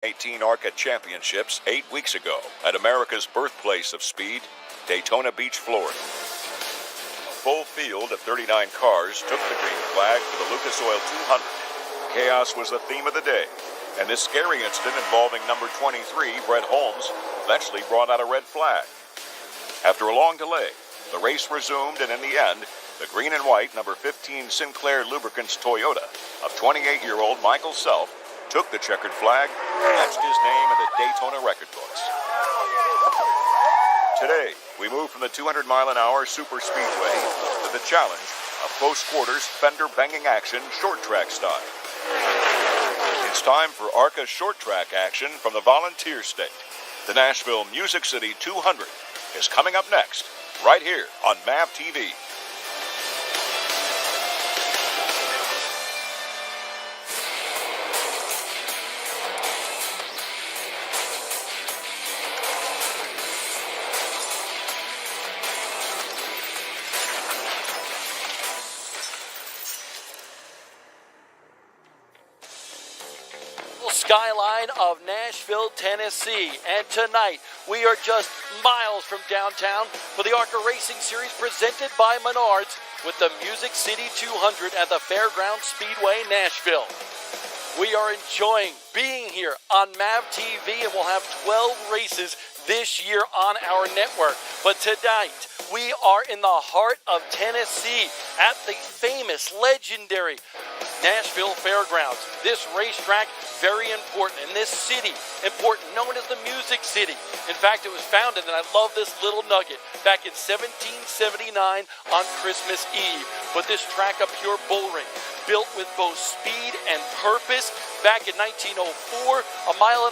2018 ARCA Championships 8 weeks ago at America's birthplace of speed, Daytona Beach, Florida. A full field of 39 cars took the green flag for the Lucas Oil 200. Chaos was the theme of the day, and this scary incident involving number 23, Brett Holmes, eventually brought out a red flag. After a long delay, the race resumed, and in the end, the green and white number 15 Sinclair Lubricants Toyota of 28-year-old Michael Self took the checkered flag and etched his name in the Daytona record books. Today, we move from the 200-mile-an-hour super speedway to the challenge of close-quarters fender-banging action short-track style. It's time for ARCA short-track action from the Volunteer State. The Nashville Music City 200 is coming up next, right here on MAV TV. Skyline of Nashville, Tennessee, and tonight we are just miles from downtown for the ARCA Racing Series presented by Menards with the Music City 200 at the Fairgrounds Speedway, Nashville. We are enjoying being here on MAV TV, and we'll have 12 races this year on our network. But tonight, we are in the heart of Tennessee at the famous, legendary Nashville Fairgrounds. This racetrack, very important, and this city, important, known as the Music City. In fact, it was founded, and I love this little nugget, back in 1779 on Christmas Eve. But this track of pure bullring, built with both speed and purpose. Back in 1904, 1.25 mile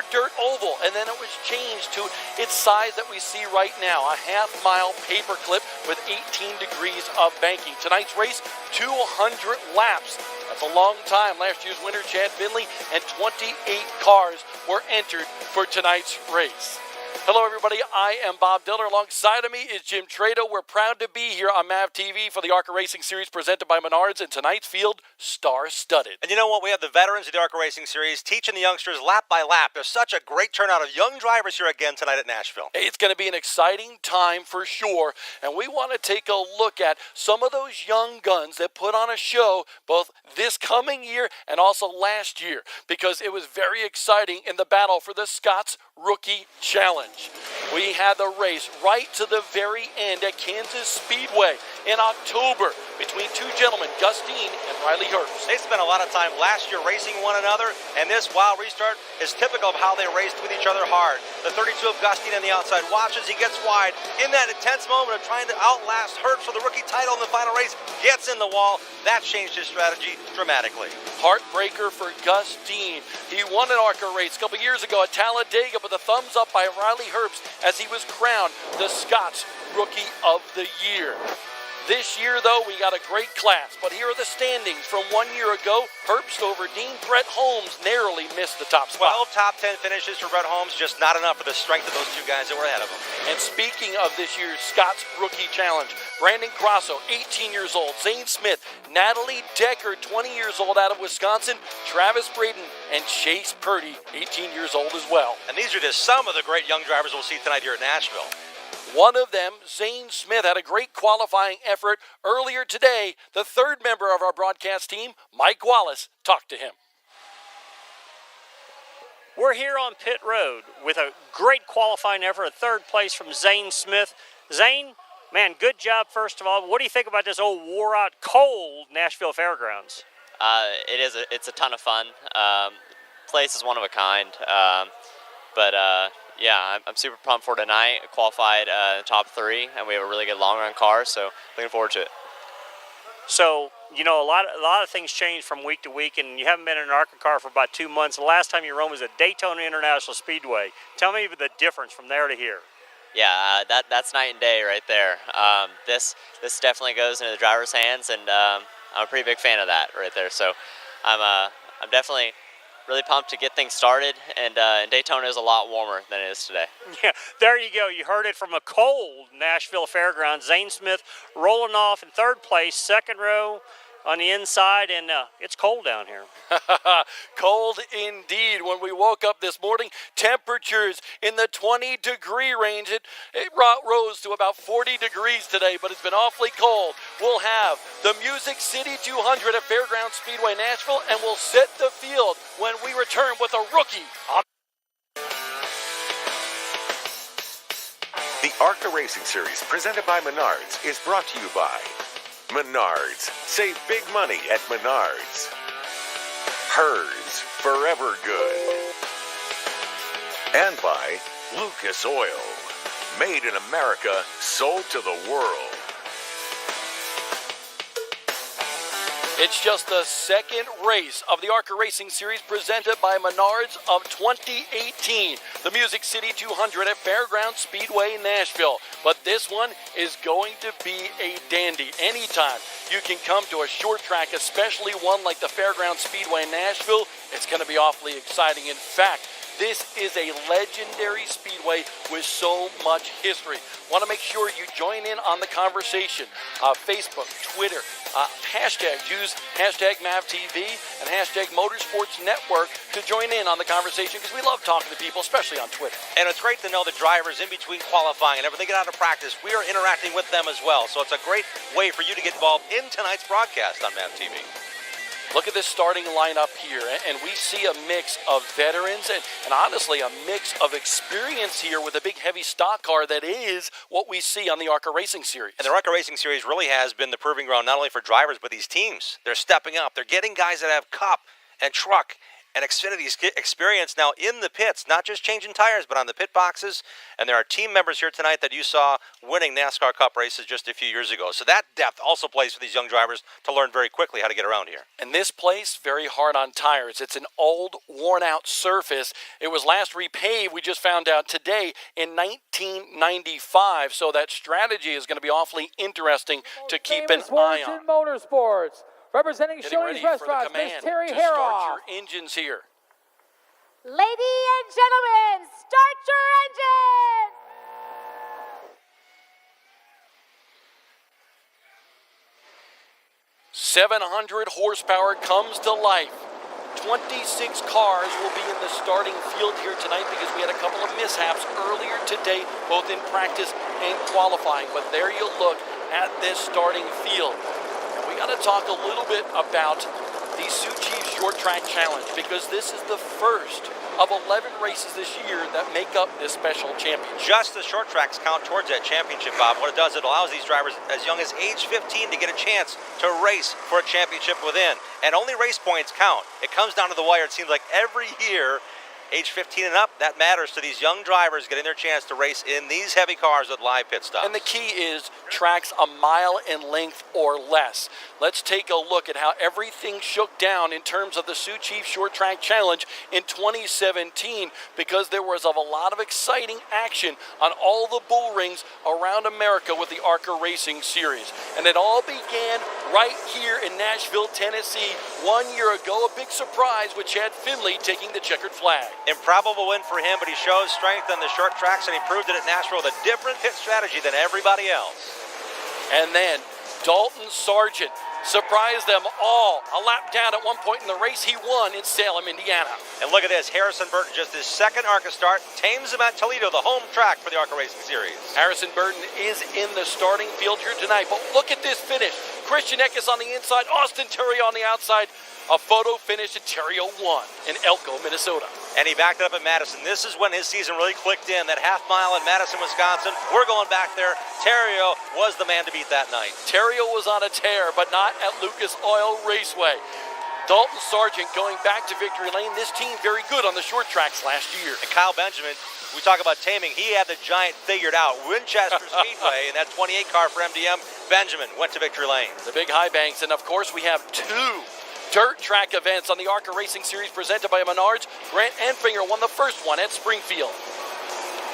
dirt oval, and then it was changed to its size that we see right now, a half-mile paperclip with 18 degrees of banking. Tonight's race, 200 laps. That's a long time. Last year's winner, Chad Finley, and 28 cars were entered for tonight's race. Hello, everybody. I am Bob Diller. Alongside of me is Jim Trado. We're proud to be here on MAV TV for the ARCA Racing Series presented by Menards, and tonight's field, star-studded. And you know what? We have the veterans of the ARCA Racing Series teaching the youngsters lap by lap. There's such a great turnout of young drivers here again tonight at Nashville. It's going to be an exciting time for sure, and we want to take a look at some of those young guns that put on a show both this coming year and also last year, because it was very exciting in the battle for the Scott's Rookie Challenge. We had the race right to the very end at Kansas Speedway in October between two gentlemen, Gus Dean and Riley Herbst. They spent a lot of time last year racing one another, and this wild restart is typical of how they raced with each other hard. The 32 of Gus Dean on the outside watches. He gets wide in that intense moment of trying to outlast Herbst for the rookie title in the final race. Gets in the wall. That changed his strategy dramatically. Heartbreaker for Gus Dean. He won an ARCA race a couple years ago at Talladega with a thumbs up by Riley Herbst as he was crowned the Scott's Rookie of the Year. This year, though, we got a great class, but here are the standings from 1 year ago. Herbst over Dean. Brett Holmes narrowly missed the top spot. 12 top 10 finishes for Brett Holmes, just not enough for the strength of those two guys that were ahead of him. And speaking of this year's Scott's Rookie Challenge, Brandon Grasso, 18 years old, Zane Smith, Natalie Decker, 20 years old out of Wisconsin, Travis Braden, and Chase Purdy, 18 years old as well. And these are just some of the great young drivers we'll see tonight here at Nashville. One of them, Zane Smith, had a great qualifying effort earlier today. The third member of our broadcast team, Mike Wallace, talked to him. We're here on pit road with a great qualifying effort, a third place from Zane Smith. Zane, man, good job, first of all. What do you think about this old wore-out, cold Nashville Fairgrounds? It's a ton of fun. Place is one of a kind. Yeah, I'm super pumped for tonight. Qualified top 3, and we have a really good long run car, so looking forward to it. So, you know, a lot of things change from week to week, and you haven't been in an ARCA car for about 2 months. The last time you rode was at Daytona International Speedway. Tell me the difference from there to here. Yeah, that's night and day right there. This definitely goes into the driver's hands, and I'm a pretty big fan of that right there. So I'm definitely really pumped to get things started, and Daytona is a lot warmer than it is today. Yeah, there you go. You heard it from a cold Nashville Fairgrounds. Zane Smith rolling off in third place, second row. on the inside, and it's cold down here. Cold indeed. When we woke up this morning, temperatures in the 20-degree range. It rose to about 40 degrees today, but it's been awfully cold. We'll have the Music City 200 at Fairgrounds Speedway Nashville, and we'll set the field when we return with a rookie. The ARCA Racing Series, presented by Menards, is brought to you by Menards. Save big money at Menards. Hers, forever good. And by Lucas Oil. Made in America, sold to the world. It's just the second race of the ARCA Racing Series presented by Menards of 2018. The Music City 200 at Fairgrounds Speedway, Nashville. But this one is going to be a dandy. Anytime you can come to a short track, especially one like the Fairgrounds Speedway, Nashville, it's going to be awfully exciting. In fact, this is a legendary speedway with so much history. Want to make sure you join in on the conversation. Facebook, Twitter, use hashtag MavTV and hashtag Motorsports Network to join in on the conversation, because we love talking to people, especially on Twitter. And it's great to know the drivers in between qualifying and everything get out of practice. We are interacting with them as well. So it's a great way for you to get involved in tonight's broadcast on MavTV. Look at this starting lineup here, and we see a mix of veterans and honestly a mix of experience here with a big heavy stock car that is what we see on the ARCA Racing Series. And the ARCA Racing Series really has been the proving ground not only for drivers but these teams. They're stepping up. They're getting guys that have Cup and Truck and Xfinity experience now in the pits, not just changing tires, but on the pit boxes. And there are team members here tonight that you saw winning NASCAR Cup races just a few years ago. So that depth also plays for these young drivers to learn very quickly how to get around here. And this place, very hard on tires. It's an old, worn-out surface. It was last repaved, we just found out today, in 1995. So that strategy is going to be awfully interesting to keep an eye on. In motorsports. Representing Getting Shoney's ready for the Restaurants, Miss command Terry to Harroff. start your engines here. Ladies and gentlemen, start your engine! 700 horsepower comes to life. 26 cars will be in the starting field here tonight because we had a couple of mishaps earlier today, both in practice and qualifying. But there you look at this starting field. And we got to talk a little bit about the Sioux Chiefs Short Track Challenge, because this is the first of 11 races this year that make up this special championship. Just the short tracks count towards that championship, Bob. What it does, it allows these drivers as young as age 15 to get a chance to race for a championship within. And only race points count. It comes down to the wire. It seems like every year, age 15 and up, that matters to these young drivers getting their chance to race in these heavy cars with live pit stops. And the key is tracks a mile in length or less. Let's take a look at how everything shook down in terms of the Sioux Chiefs Short Track Challenge in 2017, because there was a lot of exciting action on all the bull rings around America with the ARCA Racing Series. And it all began right here in Nashville, Tennessee, 1 year ago. A big surprise with Chad Finley taking the checkered flag. Improbable win for him, but he shows strength on the short tracks, and he proved it at Nashville with a different pit strategy than everybody else. And then Dalton Sargent surprised them all. A lap down at one point in the race, he won in Salem, Indiana. And look at this, Harrison Burton, just his second ARCA start, tames him at Toledo, the home track for the ARCA Racing Series. Harrison Burton is in the starting field here tonight, but look at this finish. Christian Eckes on the inside, Austin Theriault on the outside. A photo finish at Theriault won in Elko, Minnesota. And he backed it up at Madison. This is when his season really clicked in, that half mile in Madison, Wisconsin. We're going back there. Theriault was the man to beat that night. Theriault was on a tear, but not at Lucas Oil Raceway. Dalton Sargent going back to victory lane. This team very good on the short tracks last year. And Kyle Benjamin, we talk about taming, he had the giant figured out. Winchester Speedway, and that 28 car for MDM, Benjamin went to victory lane. The big high banks, and of course we have two dirt track events on the ARCA Racing Series presented by Menards. Grant Enfinger won the first one at Springfield.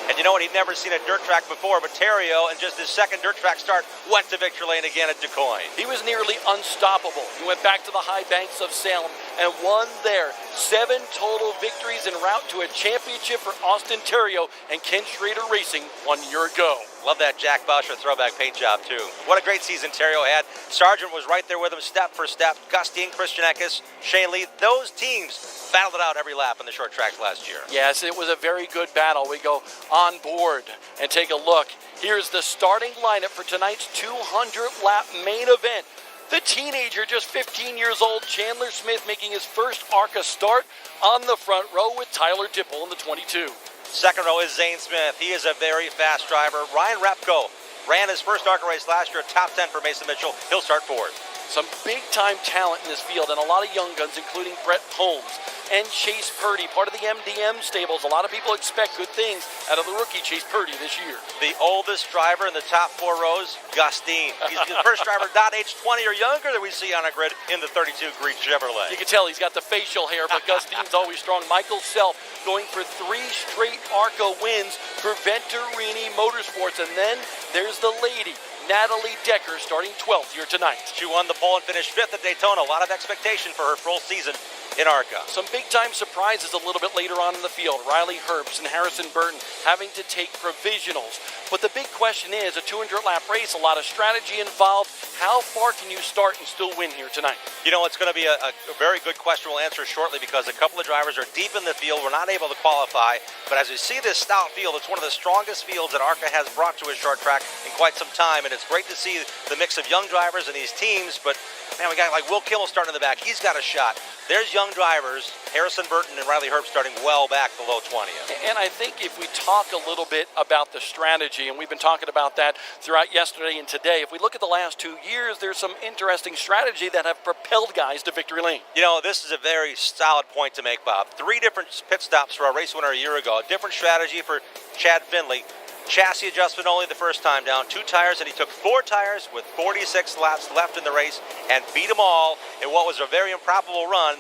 And you know what? He'd never seen a dirt track before, but Theriault, in just his second dirt track start, went to victory lane again at DuQuoin. He was nearly unstoppable. He went back to the high banks of Salem and won there. 7 total victories en route to a championship for Austin Theriault and Ken Schrader Racing 1 year ago. Love that Jack Boucher throwback paint job, too. What a great season Terrio had. Sargent was right there with him, step for step. Gustine, Christianakis, Shane Lee, those teams battled it out every lap in the short tracks last year. Yes, it was a very good battle. We go on board and take a look. Here's the starting lineup for tonight's 200-lap main event. The teenager, just 15 years old, Chandler Smith, making his first ARCA start on the front row with Tyler Dipple in the 22. Second row is Zane Smith. He is a very fast driver. Ryan Repko ran his first ARCA race last year, top 10 for Mason Mitchell. He'll start fourth. Some big-time talent in this field and a lot of young guns, including Brett Holmes and Chase Purdy, part of the MDM stables. A lot of people expect good things out of the rookie Chase Purdy this year. The oldest driver in the top 4 rows, Gustine. He's the first driver not age 20 or younger that we see on a grid in the 32 Greek Chevrolet. You can tell he's got the facial hair, but Gustine's always strong. Michael Self going for 3 straight ARCA wins for Venturini Motorsports. And then there's the lady, Natalie Decker, starting 12th here tonight. She won the pole and finished 5th at Daytona. A lot of expectation for her full season in ARCA. Some big-time surprises a little bit later on in the field. Riley Herbst and Harrison Burton having to take provisionals. But the big question is, a 200-lap race, a lot of strategy involved. How far can you start and still win here tonight? You know, it's going to be a very good question. We'll answer shortly because a couple of drivers are deep in the field. We're not able to qualify. But as we see this stout field, it's one of the strongest fields that ARCA has brought to a short track in quite some time. And it's great to see the mix of young drivers in these teams. But, man, we got like Will Kimmel starting in the back. He's got a shot. There's young drivers, Harrison Burton and Riley Herbst, starting well back below 20th. And I think if we talk a little bit about the strategy, and we've been talking about that throughout yesterday and today, if we look at the last 2 years, there's some interesting strategy that have propelled guys to victory lane. You know, this is a very solid point to make, Bob. 3 different pit stops for our race winner a year ago. A different strategy for Chad Finley. Chassis adjustment only the first time down, 2 tires, and he took 4 tires with 46 laps left in the race and beat them all in what was a very improbable run.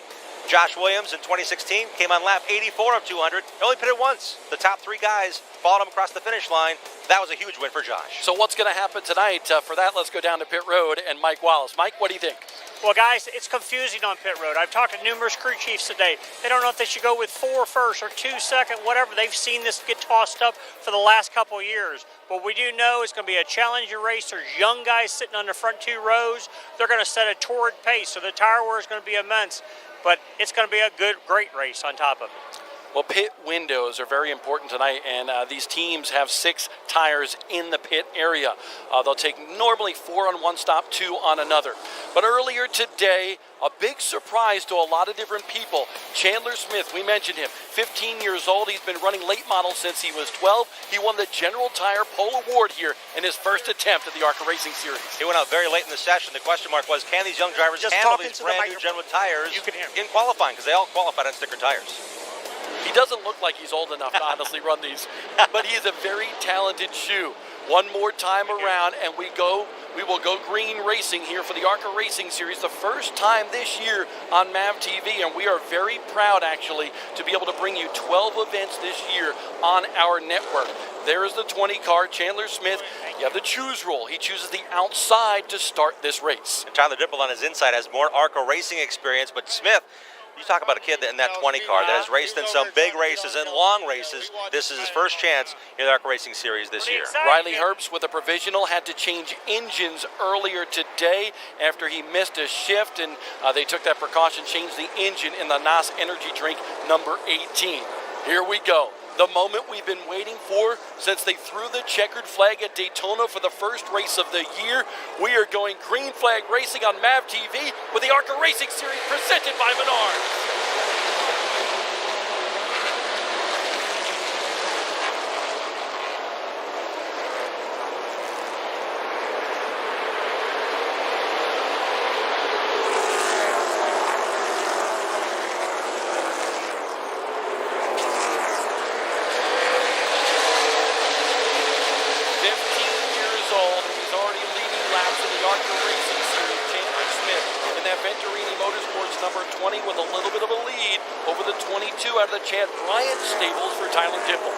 Josh Williams in 2016 came on lap 84 of 200. He only pitted once. The top 3 guys followed him across the finish line. That was a huge win for Josh. So what's going to happen tonight? For that, let's go down to pit road and Mike Wallace. Mike, what do you think? Well, guys, it's confusing on pit road. I've talked to numerous crew chiefs today. They don't know if they should go with 4 first or 2 second, whatever. They've seen this get tossed up for the last couple of years. What we do know is going to be a challenger race. There's young guys sitting on the front 2 rows. They're going to set a torrid pace, so the tire wear is going to be immense. But it's going to be a great race on top of it. Well, pit windows are very important tonight, and these teams have 6 tires in the pit area. They'll take normally 4 on one stop, 2 on another. But earlier today, a big surprise to a lot of different people. Chandler Smith, we mentioned him, 15 years old. He's been running late model since he was 12. He won the General Tire Pole Award here in his first attempt at the ARCA Racing Series. He went out very late in the session. The question mark was, can these young drivers just handle these brand new General tires in qualifying? Because they all qualified on sticker tires. He doesn't look like he's old enough to honestly run these, but he is a very talented shoe. One more time around, and we will go green racing here for the ARCA Racing Series, the first time this year on MAV TV, and we are very proud, actually, to be able to bring you 12 events this year on our network. There is the 20 car, Chandler Smith. You have the choose rule. He chooses the outside to start this race. And Tyler Dipple on his inside has more ARCA racing experience, but Smith, you talk about a kid in that 20 car that has raced in some big races and long races. This is his first chance in the ARCA Racing Series this year. Riley Herbst with a provisional had to change engines earlier today after he missed a shift, and they took that precaution, changed the engine in the NOS Energy Drink number 18. Here we go. The moment we've been waiting for since they threw the checkered flag at Daytona for the first race of the year. We are going green flag racing on MAV TV with the ARCA Racing Series presented by Menards. Venturini Motorsports number 20 with a little bit of a lead over the 22 out of the Chad Bryant stables for Tyler Dipple.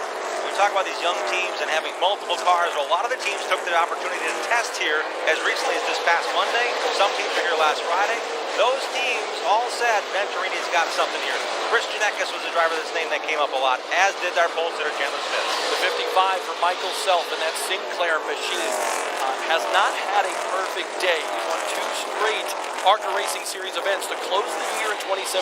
We talk about these young teams and having multiple cars. Well, a lot of the teams took the opportunity to test here as recently as this past Monday. Some teams were here last Friday. those teams all said Venturini's got something here. Christian Eckes was a driver that's name that came up a lot, as did our pole sitter Chandler Smith. The 55 for Michael Self in that Sinclair machine has not had a perfect day. He's won 2 straight ARCA Racing Series events to close the year in 2017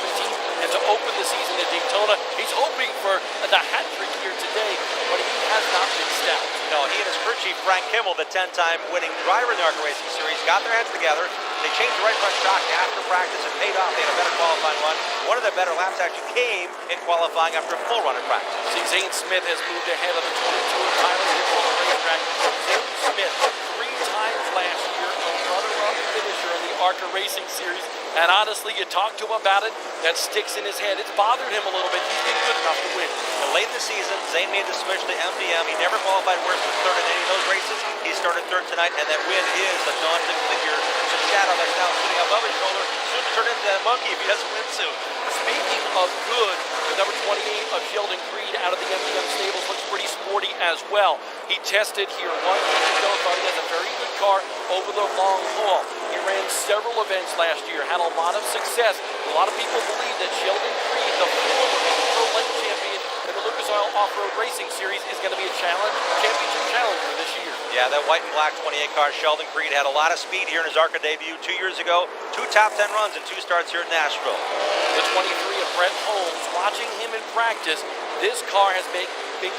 and to open the season at Daytona. He's hoping for the hat trick here today, but he has not been stout. No, he and his crew chief Frank Kimmel, the 10-time winning driver in the ARCA Racing Series, got their heads together. They changed the right front shock after practice. It paid off. They had a better qualifying run. One of their better laps actually came in qualifying after a full run of practice. See, Zane Smith has moved ahead of the 22 of Tyler Hickle on the racetrack. Zane Smith, 3 times last year, a runner-up finisher in the ARCA Racing Series. And honestly, you talk to him about it, that sticks in his head. It's bothered him a little bit. He's been good enough to win. And late in the season, Zane made the switch to MDM. He never qualified worse than third in any of those races. He started third tonight, and that win is a daunting figure. It's a shadow that's now sitting above his shoulder. Soon to turn into that monkey if he doesn't win soon. Speaking of good, the number 28 of Sheldon Creed out of the MDM stables looks pretty sporty as well. He tested here 1 week ago, thought he has a very good car over the long haul. He ran several events last year, had a lot of success. A lot of people believe that Sheldon Creed, the former Pro Lake champion in the Lucas Oil Off-Road Racing Series, is going to be a championship challenger this year. Yeah, that white and black 28 car, Sheldon Creed, had a lot of speed here in his ARCA debut 2 years ago. 2 top 10 runs and 2 starts here at Nashville. The 23 of Brett Holmes, watching him in practice, this car has been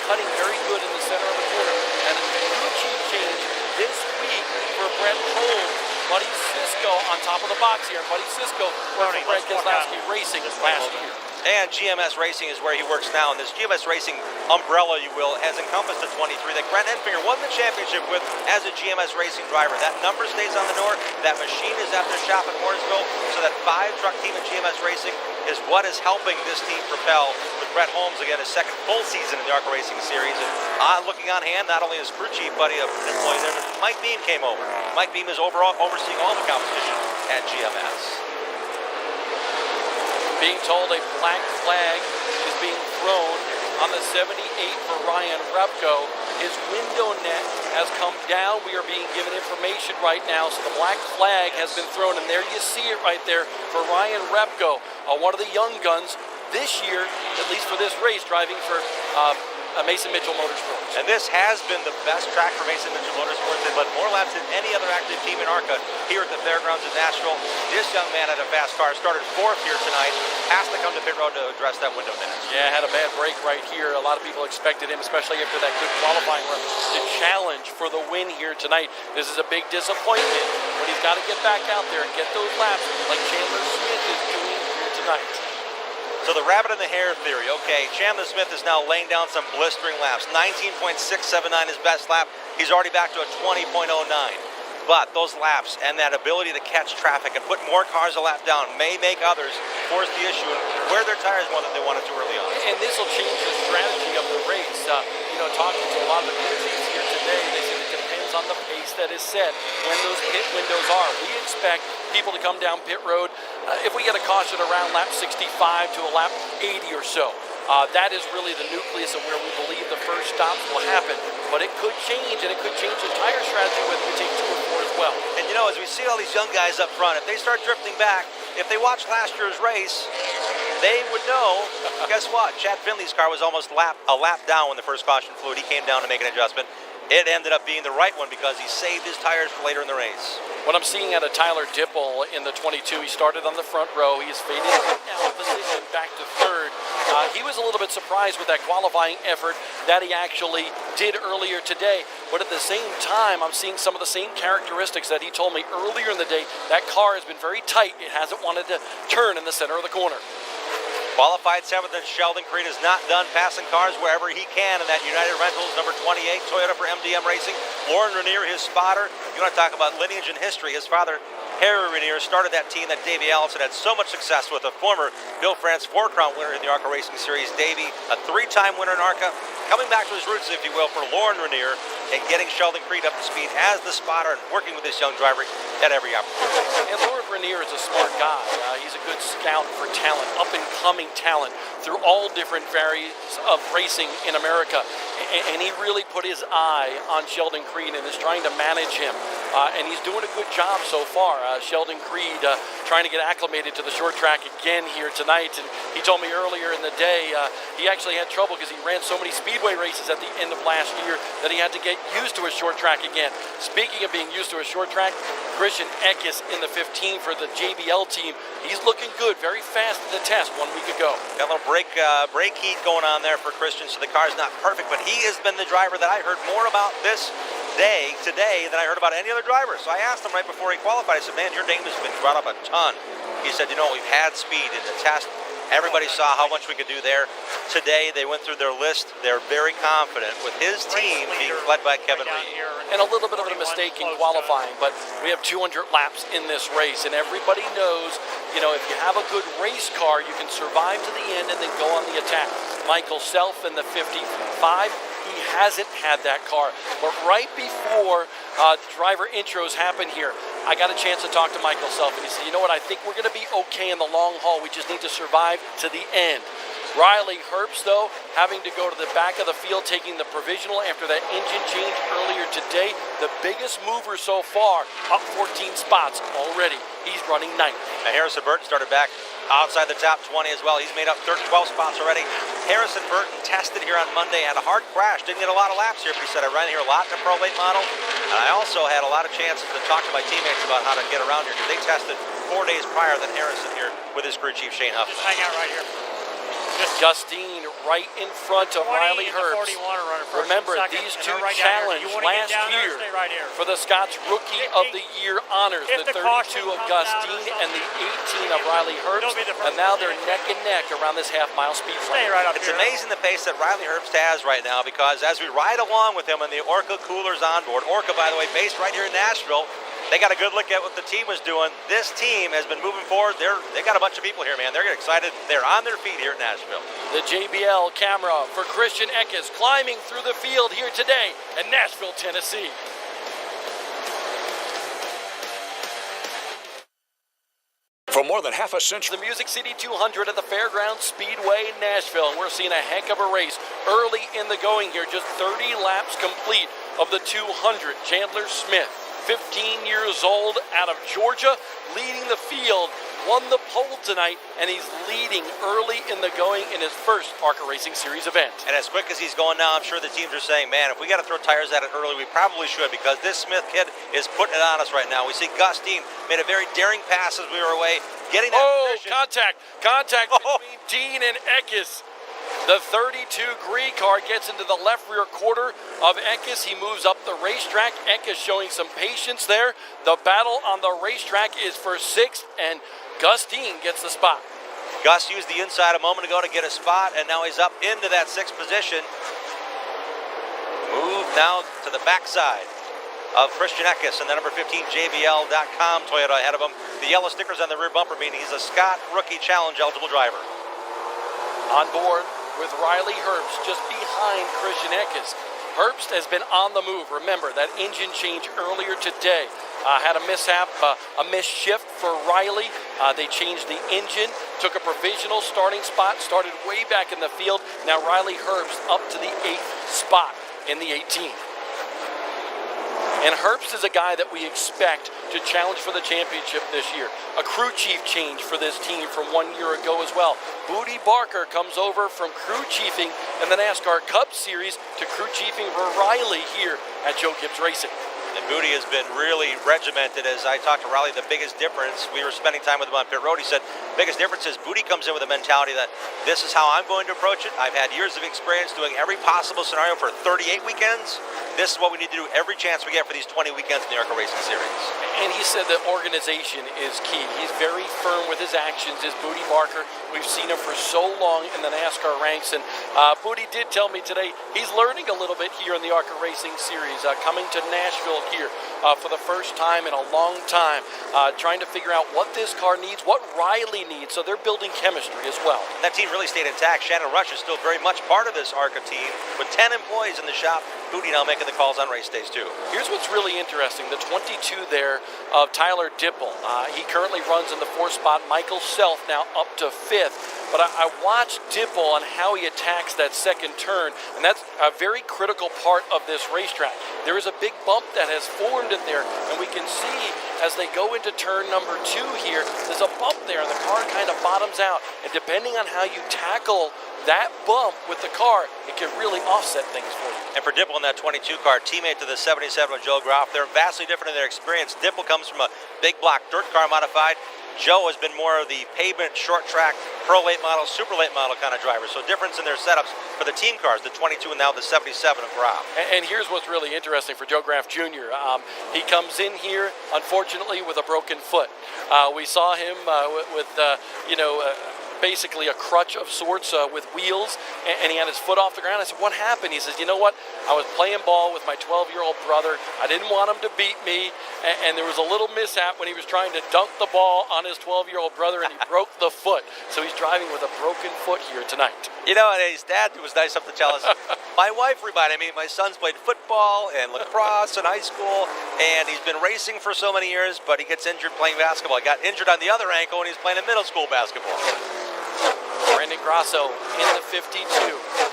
cutting very good in the center of the corner. And a crew chief change this week for Brett Holmes. Buddy Cisco on top of the box here. Buddy Cisco worked for Brett Keselowski Racing last year. And GMS Racing is where he works now. And this GMS Racing umbrella, you will, has encompassed the 23 that Grant Enfinger won the championship with as a GMS Racing driver. That number stays on the door. That machine is at their shop in Warrensville. So that 5-truck team at GMS Racing is what is helping this team propel with Brett Holmes, again, his second full season in the ARCA Racing Series. And looking on hand, not only his crew chief, but an employee there, but Mike Beam came over. Mike Beam is overseeing all the competition at GMS. Being told a black flag is being thrown on the 78 for Ryan Repko. His window net has come down. We are being given information right now. So the black flag has been thrown, and there you see it right there for Ryan Repko, one of the young guns this year, at least for this race, driving for Mason Mitchell Motorsports. And this has been the best track for Mason Mitchell Motorsports. They've led more laps than any other active team in ARCA here at the fairgrounds in Nashville. This young man had a fast car, started 4th here tonight, has to come to pit road to address that window net. Yeah, had a bad break right here. A lot of people expected him, especially after that good qualifying run, to challenge for the win here tonight. This is a big disappointment, but he's got to get back out there and get those laps like Chandler Smith is doing here tonight. So the rabbit and the hare theory. Okay, Chandler Smith is now laying down some blistering laps. 19.679 his best lap. He's already back to a 20.09. But those laps and that ability to catch traffic and put more cars a lap down may make others force the issue and wear their tires more than they wanted to early on. And this will change the strategy of the race. Talking to a lot of the crew chiefs here today, they said it depends on the pace that is set when those pit windows are. We expect people to come down pit road if we get a caution around lap 65 to a lap 80 or so. That is really the nucleus of where we believe the first stops will happen. But it could change, and it could change the tire strategy whether we take 2 or 4 as well. And as we see all these young guys up front, if they start drifting back, if they watch last year's race, they would know, guess what? Chad Finley's car was almost a lap down when the first caution flew. He came down to make an adjustment. It ended up being the right one because he saved his tires for later in the race. What I'm seeing out of Tyler Dipple in the 22, he started on the front row. He is fading out of position back to 3rd. He was a little bit surprised with that qualifying effort that he actually did earlier today. But at the same time, I'm seeing some of the same characteristics that he told me earlier in the day. That car has been very tight. It hasn't wanted to turn in the center of the corner. Qualified 7th, and Sheldon Creed is not done passing cars wherever he can in that United Rentals number 28 Toyota for MDM Racing. Lauren Rainier, his spotter. You want to talk about lineage and history. His father, Harry Rainier, started that team that Davey Allison had so much success with. A former Bill France 4-crown winner in the ARCA Racing Series. Davey, a 3-time winner in ARCA, coming back to his roots, if you will, for Lauren Rainier and getting Sheldon Creed up to speed as the spotter and working with this young driver at every opportunity. And Lauren Rainier is a smart guy. He's a good scout for talent, up-and-coming talent through all different varieties of racing in America. And he really put his eye on Sheldon Creed and is trying to manage him. And he's doing a good job so far. Sheldon Creed trying to get acclimated to the short track again here tonight. And he told me earlier in the day he actually had trouble because he ran so many speedway races at the end of last year that he had to get used to a short track again. Speaking of being used to a short track, Christian Eckes in the 15 for the JBL team. He's looking good, very fast at the test 1 week ago. Got a little brake heat going on there for Christian, so the car's not perfect, but he has been the driver that I heard more about this day today than I heard about any other driver. So I asked him right before he qualified, I said, man, your name has been brought up a ton. He said, you know, we've had speed in the test. Everybody saw how much we could do there. Today, they went through their list. They're very confident with his team being led by Kevin Reed. And a little bit of a mistake in qualifying, but we have 200 laps in this race, and everybody knows, you know, if you have a good race car, you can survive to the end and then go on the attack. Michael Self in the 55, he hasn't had that car. But right before driver intros happen here, I got a chance to talk to Michael Self, and he said, you know what, I think we're going to be okay in the long haul. We just need to survive to the end. Riley Herbst, though, having to go to the back of the field, taking the provisional after that engine change earlier today. The biggest mover so far, up 14 spots already. He's running ninth. Now Harrison Burton started back outside the top 20 as well. He's made up 12 spots already. Harrison Burton tested here on Monday, had a hard crash, didn't get a lot of laps here, but he said, I ran here a lot in the Pro Late model, and I also had a lot of chances to talk to my teammates about how to get around here, because they tested 4 days prior than Harrison here with his crew chief, Shane Huffman. Just hang out right here. Justine right in front of Riley Herbst. Remember, these two challenged last year for the Scott's Rookie of the Year honors. The 32 of Justine and the 18 of Riley Herbst. And now they're neck and neck around this half-mile speed flat. It's amazing the pace that Riley Herbst has right now, because as we ride along with him in the ARCA coolers on board, ARCA, by the way, based right here in Nashville, they got a good look at what the team was doing. This team has been moving forward. They got a bunch of people here, man. They're excited. They're on their feet here at Nashville. The JBL camera for Christian Eckes climbing through the field here today in Nashville, Tennessee. For more than half a century, The Music City 200 at the Fairgrounds Speedway in Nashville. And we're seeing a heck of a race early in the going here. Just 30 laps complete of the 200. Chandler Smith, 15 years old, out of Georgia, leading the field, won the pole tonight, and he's leading early in the going in his first ARCA Racing Series event. And as quick as he's going now, I'm sure the teams are saying, man, if we got to throw tires at it early, we probably should, because this Smith kid is putting it on us right now. We see Gustine made a very daring pass as we were away, getting that position. Contact between Dean and Eckes. The 32 Gree car gets into the left rear quarter of Eckes. He moves up the racetrack. Eckes showing some patience there. The battle on the racetrack is for sixth, and Gustine gets the spot. Gus used the inside a moment ago to get a spot, and now he's up into that sixth position. Move now to the backside of Christian Eckes and the number 15 JBL.com Toyota ahead of him. The yellow stickers on the rear bumper mean he's a Scott Rookie Challenge eligible driver. On board with Riley Herbst just behind Christian Eckes. Herbst has been on the move. Remember, that engine change earlier today had a mishap, a misshift for Riley. They changed the engine, took a provisional starting spot, started way back in the field. Now Riley Herbst up to the 8th spot in the 18. And Herbst is a guy that we expect to challenge for the championship this year. A crew chief change for this team from 1 year ago as well. Booty Barker comes over from crew chiefing in the NASCAR Cup Series to crew chiefing for Riley here at Joe Gibbs Racing. And Booty has been really regimented. As I talked to Riley, the biggest difference, we were spending time with him on pit road, he said, biggest difference is Booty comes in with a mentality that this is how I'm going to approach it. I've had years of experience doing every possible scenario for 38 weekends. This is what we need to do every chance we get for these 20 weekends in the ARCA Racing Series. And he said that organization is key. He's very firm with his actions, is Booty Barker. We've seen him for so long in the NASCAR ranks, and Booty did tell me today he's learning a little bit here in the ARCA Racing Series, coming to Nashville, here for the first time in a long time, trying to figure out what this car needs, what Riley needs. So they're building chemistry as well. That team really stayed intact. Shannon Rush is still very much part of this ARCA team with 10 employees in the shop. Hootie now making the calls on race days too. Here's what's really interesting. The 22 there of Tyler Dipple. He currently runs in the 4th spot. Michael Self now up to 5th. But I watched Dipple on how he attacks that second turn, and that's a very critical part of this racetrack. There is a big bump that has formed in there, and we can see as they go into turn number 2 here, there's a bump there, and the car kind of bottoms out. And depending on how you tackle that bump with the car, it can really offset things for you. And for Dipple in that 22 car, teammate to the 77 of Joe Groff, they're vastly different in their experience. Dipple comes from a big block dirt car modified. Joe has been more of the pavement, short track, pro late model, super late model kind of driver. So difference in their setups for the team cars, the 22 and now the 77 of Groff. And here's what's really interesting for Joe Graff Jr. He comes in here, unfortunately, with a broken foot. We saw him with basically a crutch of sorts with wheels, and he had his foot off the ground. I said, what happened? He says, you know what? I was playing ball with my 12-year-old brother. I didn't want him to beat me, and there was a little mishap when he was trying to dunk the ball on his 12-year-old brother, and he broke the foot. So he's driving with a broken foot here tonight. You know, and his dad was nice enough to tell us, my wife reminded me, my son's played football and lacrosse in high school, and he's been racing for so many years, but he gets injured playing basketball. He got injured on the other ankle, and he's playing in middle school basketball. Brandon Grasso in the 52.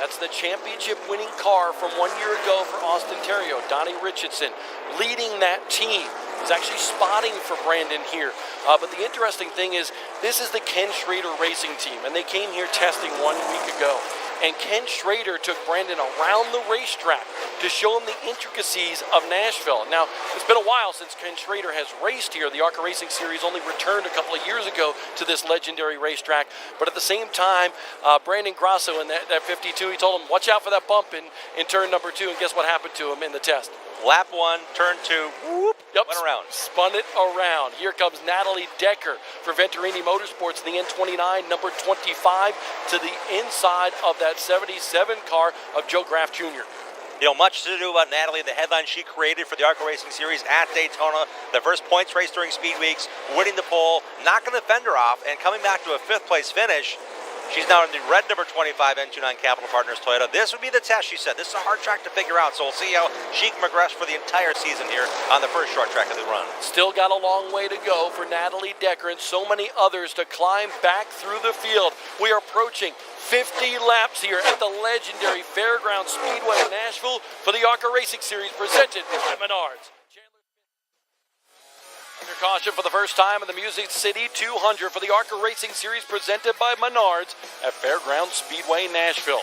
That's the championship winning car from 1 year ago for Austin Terrio. Donnie Richardson leading that team. He's actually spotting for Brandon here. But the interesting thing is, this is the Ken Schrader racing team, and they came here testing 1 week ago. And Ken Schrader took Brandon around the racetrack to show him the intricacies of Nashville. Now, it's been a while since Ken Schrader has raced here. The ARCA Racing Series only returned a couple of years ago to this legendary racetrack. But at the same time, Brandon Grasso in that 52, he told him, watch out for that bump in turn number 2. And guess what happened to him in the test? Lap 1, turn 2, whoop, went around. Spun it around. Here comes Natalie Decker for Venturini Motorsports in the N29, number 25, to the inside of that 77 car of Joe Graff Jr. You know, much to do about Natalie, the headline she created for the ARCA Racing Series at Daytona, the first points race during Speed Weeks, winning the pole, knocking the fender off, and coming back to a 5th place finish. She's now in the red number 25 N29 Capital Partners Toyota. This would be the test, she said. This is a hard track to figure out, so we'll see how she can progress for the entire season here on the first short track of the run. Still got a long way to go for Natalie Decker and so many others to climb back through the field. We are approaching 50 laps here at the legendary Fairground Speedway in Nashville for the ARCA Racing Series presented by Menards. Under caution for the first time in the Music City 200 for the ARCA Racing Series presented by Menards at Fairground Speedway, Nashville.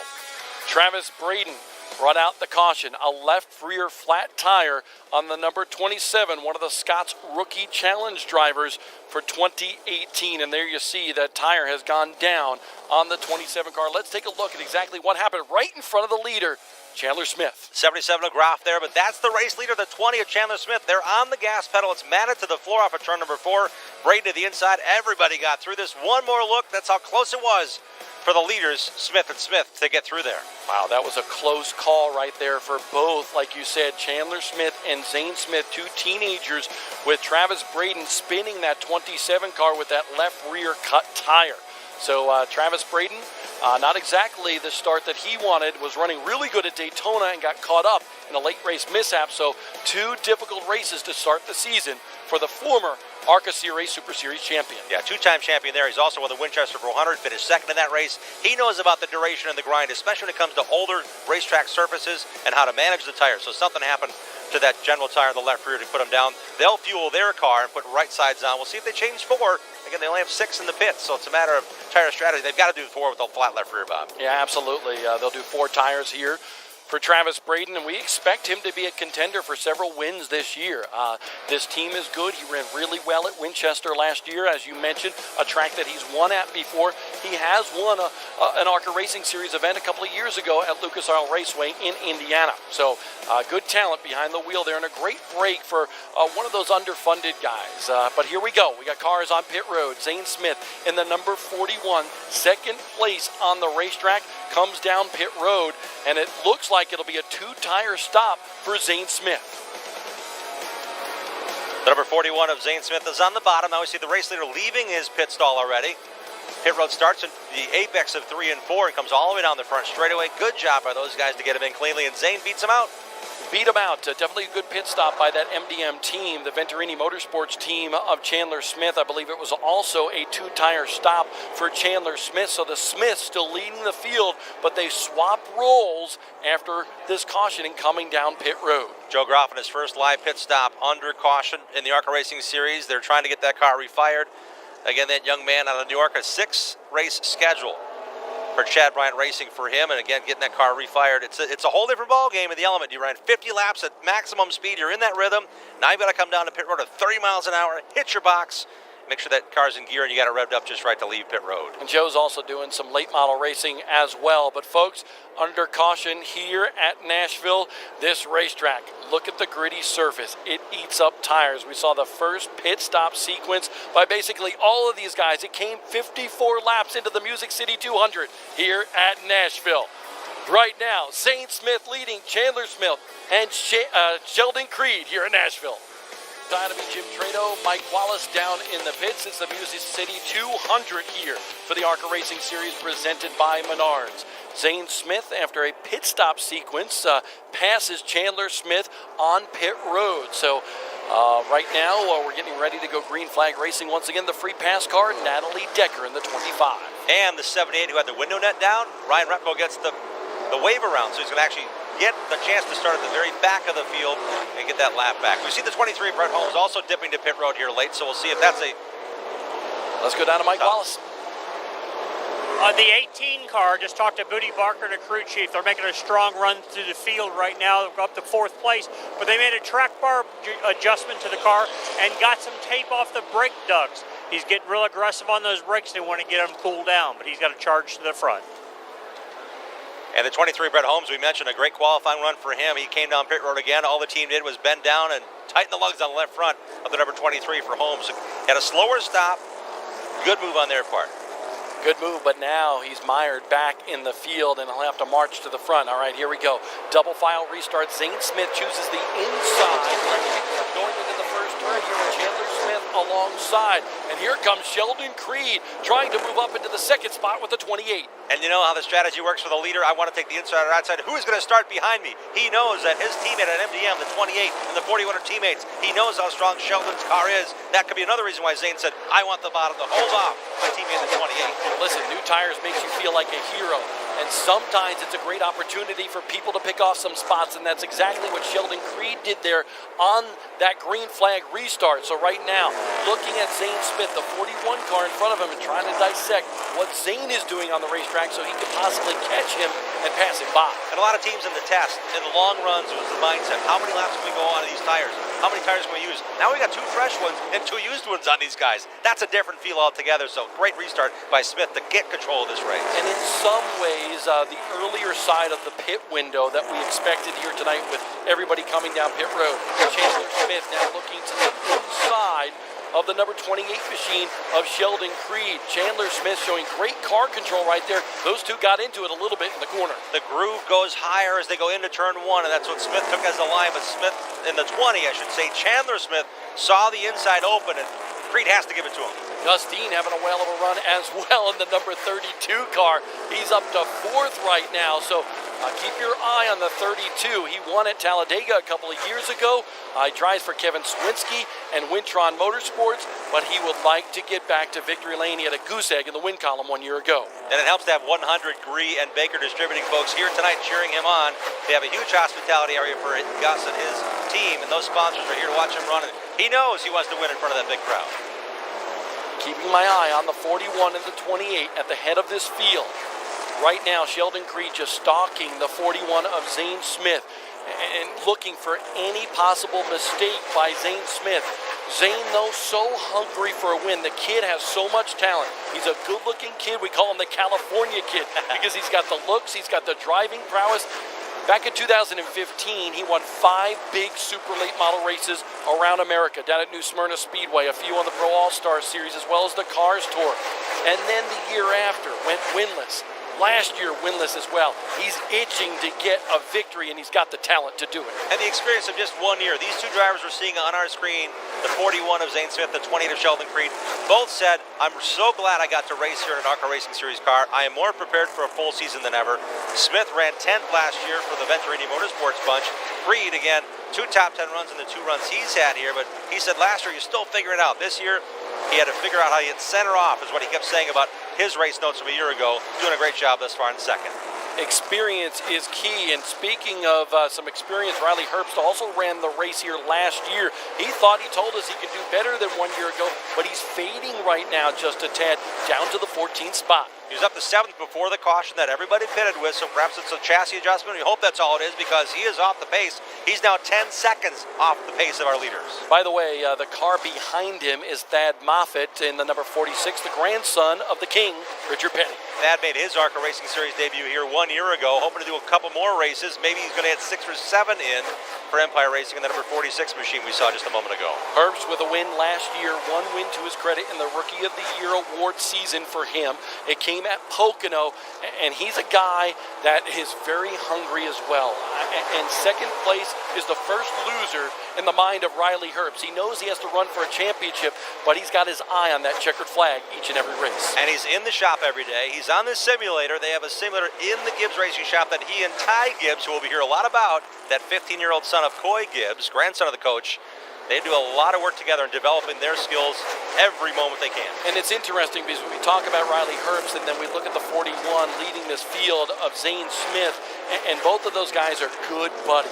Travis Braden brought out the caution, a left rear flat tire on the number 27, one of the Scott's Rookie Challenge drivers for 2018. And there you see that tire has gone down on the 27 car. Let's take a look at exactly what happened right in front of the leader, Chandler Smith. 77 of Groff there, but that's the race leader, the 20 of Chandler Smith. They're on the gas pedal. It's matted to the floor off of turn number 4. Braden to the inside. Everybody got through this. One more look. That's how close it was for the leaders, Smith and Smith, to get through there. Wow, that was a close call right there for both, like you said, Chandler Smith and Zane Smith, 2 teenagers, with Travis Braden spinning that 27 car with that left rear cut tire. So Travis Braden, not exactly the start that he wanted, was running really good at Daytona and got caught up in a late race mishap. So 2 difficult races to start the season for the former ARCA Series Super Series champion. Yeah, 2-time champion there. He's also won the Winchester 400, finished second in that race. He knows about the duration and the grind, especially when it comes to older racetrack surfaces and how to manage the tires. So something happened to that general tire in the left rear to put them down. They'll fuel their car and put right sides on. We'll see if they change 4. Again, they only have 6 in the pits, so it's a matter of tire strategy. They've got to do 4 with a flat left rear, Bob. Yeah, absolutely. They'll do 4 tires here for Travis Braden, and we expect him to be a contender for several wins this year. This team is good. He ran really well at Winchester last year, as you mentioned, a track that he's won at before. He has won an ARCA Racing Series event a couple of years ago at Lucas Oil Raceway in Indiana. So good talent behind the wheel there, and a great break for one of those underfunded guys. But here we go. We got cars on pit road. Zane Smith in the number 41, second place on the racetrack, comes down pit road, and it looks like it'll be a 2-tire stop for Zane Smith. The number 41 of Zane Smith is on the bottom. Now we see the race leader leaving his pit stall already. Pit road starts in the apex of 3 and 4 and comes all the way down the front straightaway. Good job by those guys to get him in cleanly, and Zane beats him out. Beat him out. Definitely a good pit stop by that MDM team, the Venturini Motorsports team of Chandler Smith. I believe it was also a 2-tire stop for Chandler Smith. So the Smiths still leading the field, but they swap roles after this cautioning coming down pit road. Joe Groff in his first live pit stop under caution in the ARCA Racing Series. They're trying to get that car refired. Again, that young man out of New York, a 6-race schedule for Chad Bryant Racing for him, and again, getting that car refired. It's a whole different ball game in the element. You ran 50 laps at maximum speed. You're in that rhythm. Now you've got to come down to pit road at 30 miles an hour, hit your box, make sure that car's in gear, and you got it revved up just right to leave pit road. And Joe's also doing some late model racing as well. But folks, under caution here at Nashville, this racetrack, look at the gritty surface. It eats up tires. We saw the first pit stop sequence by basically all of these guys. It came 54 laps into the Music City 200 here at Nashville. Right now, Zane Smith leading Chandler Smith and Sheldon Creed here in Nashville. Time to be Jim Trado, Mike Wallace down in the pits. It's the Music City 200 here for the ARCA Racing Series presented by Menards. Zane Smith, after a pit stop sequence, passes Chandler Smith on pit road. So right now, we're getting ready to go green flag racing once again. The free pass car, Natalie Decker in the 25. And the 78 who had the window net down, Ryan Repko gets the wave around, so he's going to actually get the chance to start at the very back of the field and get that lap back. We see the 23, Brett Holmes, also dipping to pit road here late, so we'll see if that's a... Let's go down to Mike Wallace. The 18 car, just talked to Booty Barker, the crew chief. They're making a strong run through the field right now, up to 4th place. But they made a track bar adjustment to the car and got some tape off the brake ducts. He's getting real aggressive on those brakes. They want to get them cooled down, but he's got to charge to the front. And the 23, Brett Holmes, we mentioned a great qualifying run for him. He came down pit road again. All the team did was bend down and tighten the lugs on the left front of the number 23 for Holmes. Had a slower stop. Good move on their part. Good move, but now he's mired back in the field, and he'll have to march to the front. All right, here we go. Double file restart. Zane Smith chooses the inside. Going into the first turn here with Chandler Smith alongside. And here comes Sheldon Creed trying to move up into the second spot with the 28. And you know how the strategy works for the leader. I want to take the inside or outside. Who is going to start behind me? He knows that his teammate at MDM, the 28, and the 41 are teammates. He knows how strong Sheldon's car is. That could be another reason why Zane said, I want the bottom to hold off my teammate at the 28. Listen, new tires makes you feel like a hero. And sometimes it's a great opportunity for people to pick off some spots, and that's exactly what Sheldon Creed did there on that green flag restart. So right now, looking at Zane Smith, the 41 car in front of him, and trying to dissect what Zane is doing on the racetrack so he could possibly catch him and pass him by. And a lot of teams in the test, in the long runs, was the mindset, how many laps can we go on these tires? How many tires can we use? Now we got 2 fresh ones and 2 used ones on these guys. That's a different feel altogether, so great restart by Smith to get control of this race. And in some ways, the earlier side of the pit window that we expected here tonight with everybody coming down pit road. Chandler Smith now looking to the inside of the number 28 machine of Sheldon Creed. Chandler Smith showing great car control right there. Those two got into it a little bit in the corner. The groove goes higher as they go into turn 1, and that's what Smith took as the line, but Smith, in the 20, I should say, Chandler Smith saw the inside open, and Creed has to give it to him. Justine having a whale of a run as well in the number 32 car. He's up to 4th right now, so keep your eye on the 32. He won at Talladega a couple of years ago. He drives for Kevin Swinski and Wintron Motorsports, but he would like to get back to victory lane. He had a goose egg in the win column 1 year ago. And it helps to have 100 Gree and Baker Distributing folks here tonight cheering him on. They have a huge hospitality area for Gus and his team, and those sponsors are here to watch him run. And he knows he wants to win in front of that big crowd. Keeping my eye on the 41 and the 28 at the head of this field. Right now, Sheldon Creed just stalking the 41 of Zane Smith and looking for any possible mistake by Zane Smith. Zane, though, so hungry for a win. The kid has so much talent. He's a good-looking kid. We call him the California kid because he's got the looks, he's got the driving prowess. Back in 2015, he won 5 big super late model races around America, down at New Smyrna Speedway, a few on the Pro All-Star Series, as well as the Cars Tour. And then the year after, went winless. last year winless as well. He's itching to get a victory, and he's got the talent to do it. And the experience of just 1 year. These two drivers we're seeing on our screen, the 41 of Zane Smith, the 28 of Sheldon Creed, both said, I'm so glad I got to race here in an ARCA Racing Series car. I am more prepared for a full season than ever. Smith ran 10th last year for the Venturini Motorsports bunch. Creed, again, 2 top 10 runs in the 2 runs he's had here, but he said last year you're still figuring it out. This year, he had to figure out how to get center off, is what he kept saying about his race notes from a year ago. Doing a great job thus far in second. Experience is key, and speaking of some experience, Riley Herbst also ran the race here last year. He told us he could do better than 1 year ago, but he's fading right now just a tad, down to the 14th spot. He was up to 7th before the caution that everybody pitted with, so perhaps it's a chassis adjustment. We hope that's all it is, because he is off the pace. He's now 10 seconds off the pace of our leaders. By the way, the car behind him is Thad Moffitt in the number 46, the grandson of the king, Richard Petty. Thad made his ARCA Racing Series debut here 1 year ago, hoping to do a couple more races. Maybe he's going to hit 6 or 7 in for Empire Racing in the number 46 machine we saw just a moment ago. Herbst with a win last year, 1 win to his credit in the Rookie of the Year award season for him. It came at Pocono, and he's a guy that is very hungry as well. And second place is the first loser in the mind of Riley Herbst. He knows he has to run for a championship, but he's got his eye on that checkered flag each and every race. And he's in the shop every day. He's on the simulator. They have a simulator in the Gibbs Racing Shop that he and Ty Gibbs, who we'll be hear a lot about, that 15-year-old son of Coy Gibbs, grandson of the coach, they do a lot of work together in developing their skills every moment they can. And it's interesting because when we talk about Riley Herbst and then we look at the 41 leading this field of Zane Smith, and both of those guys are good buddies.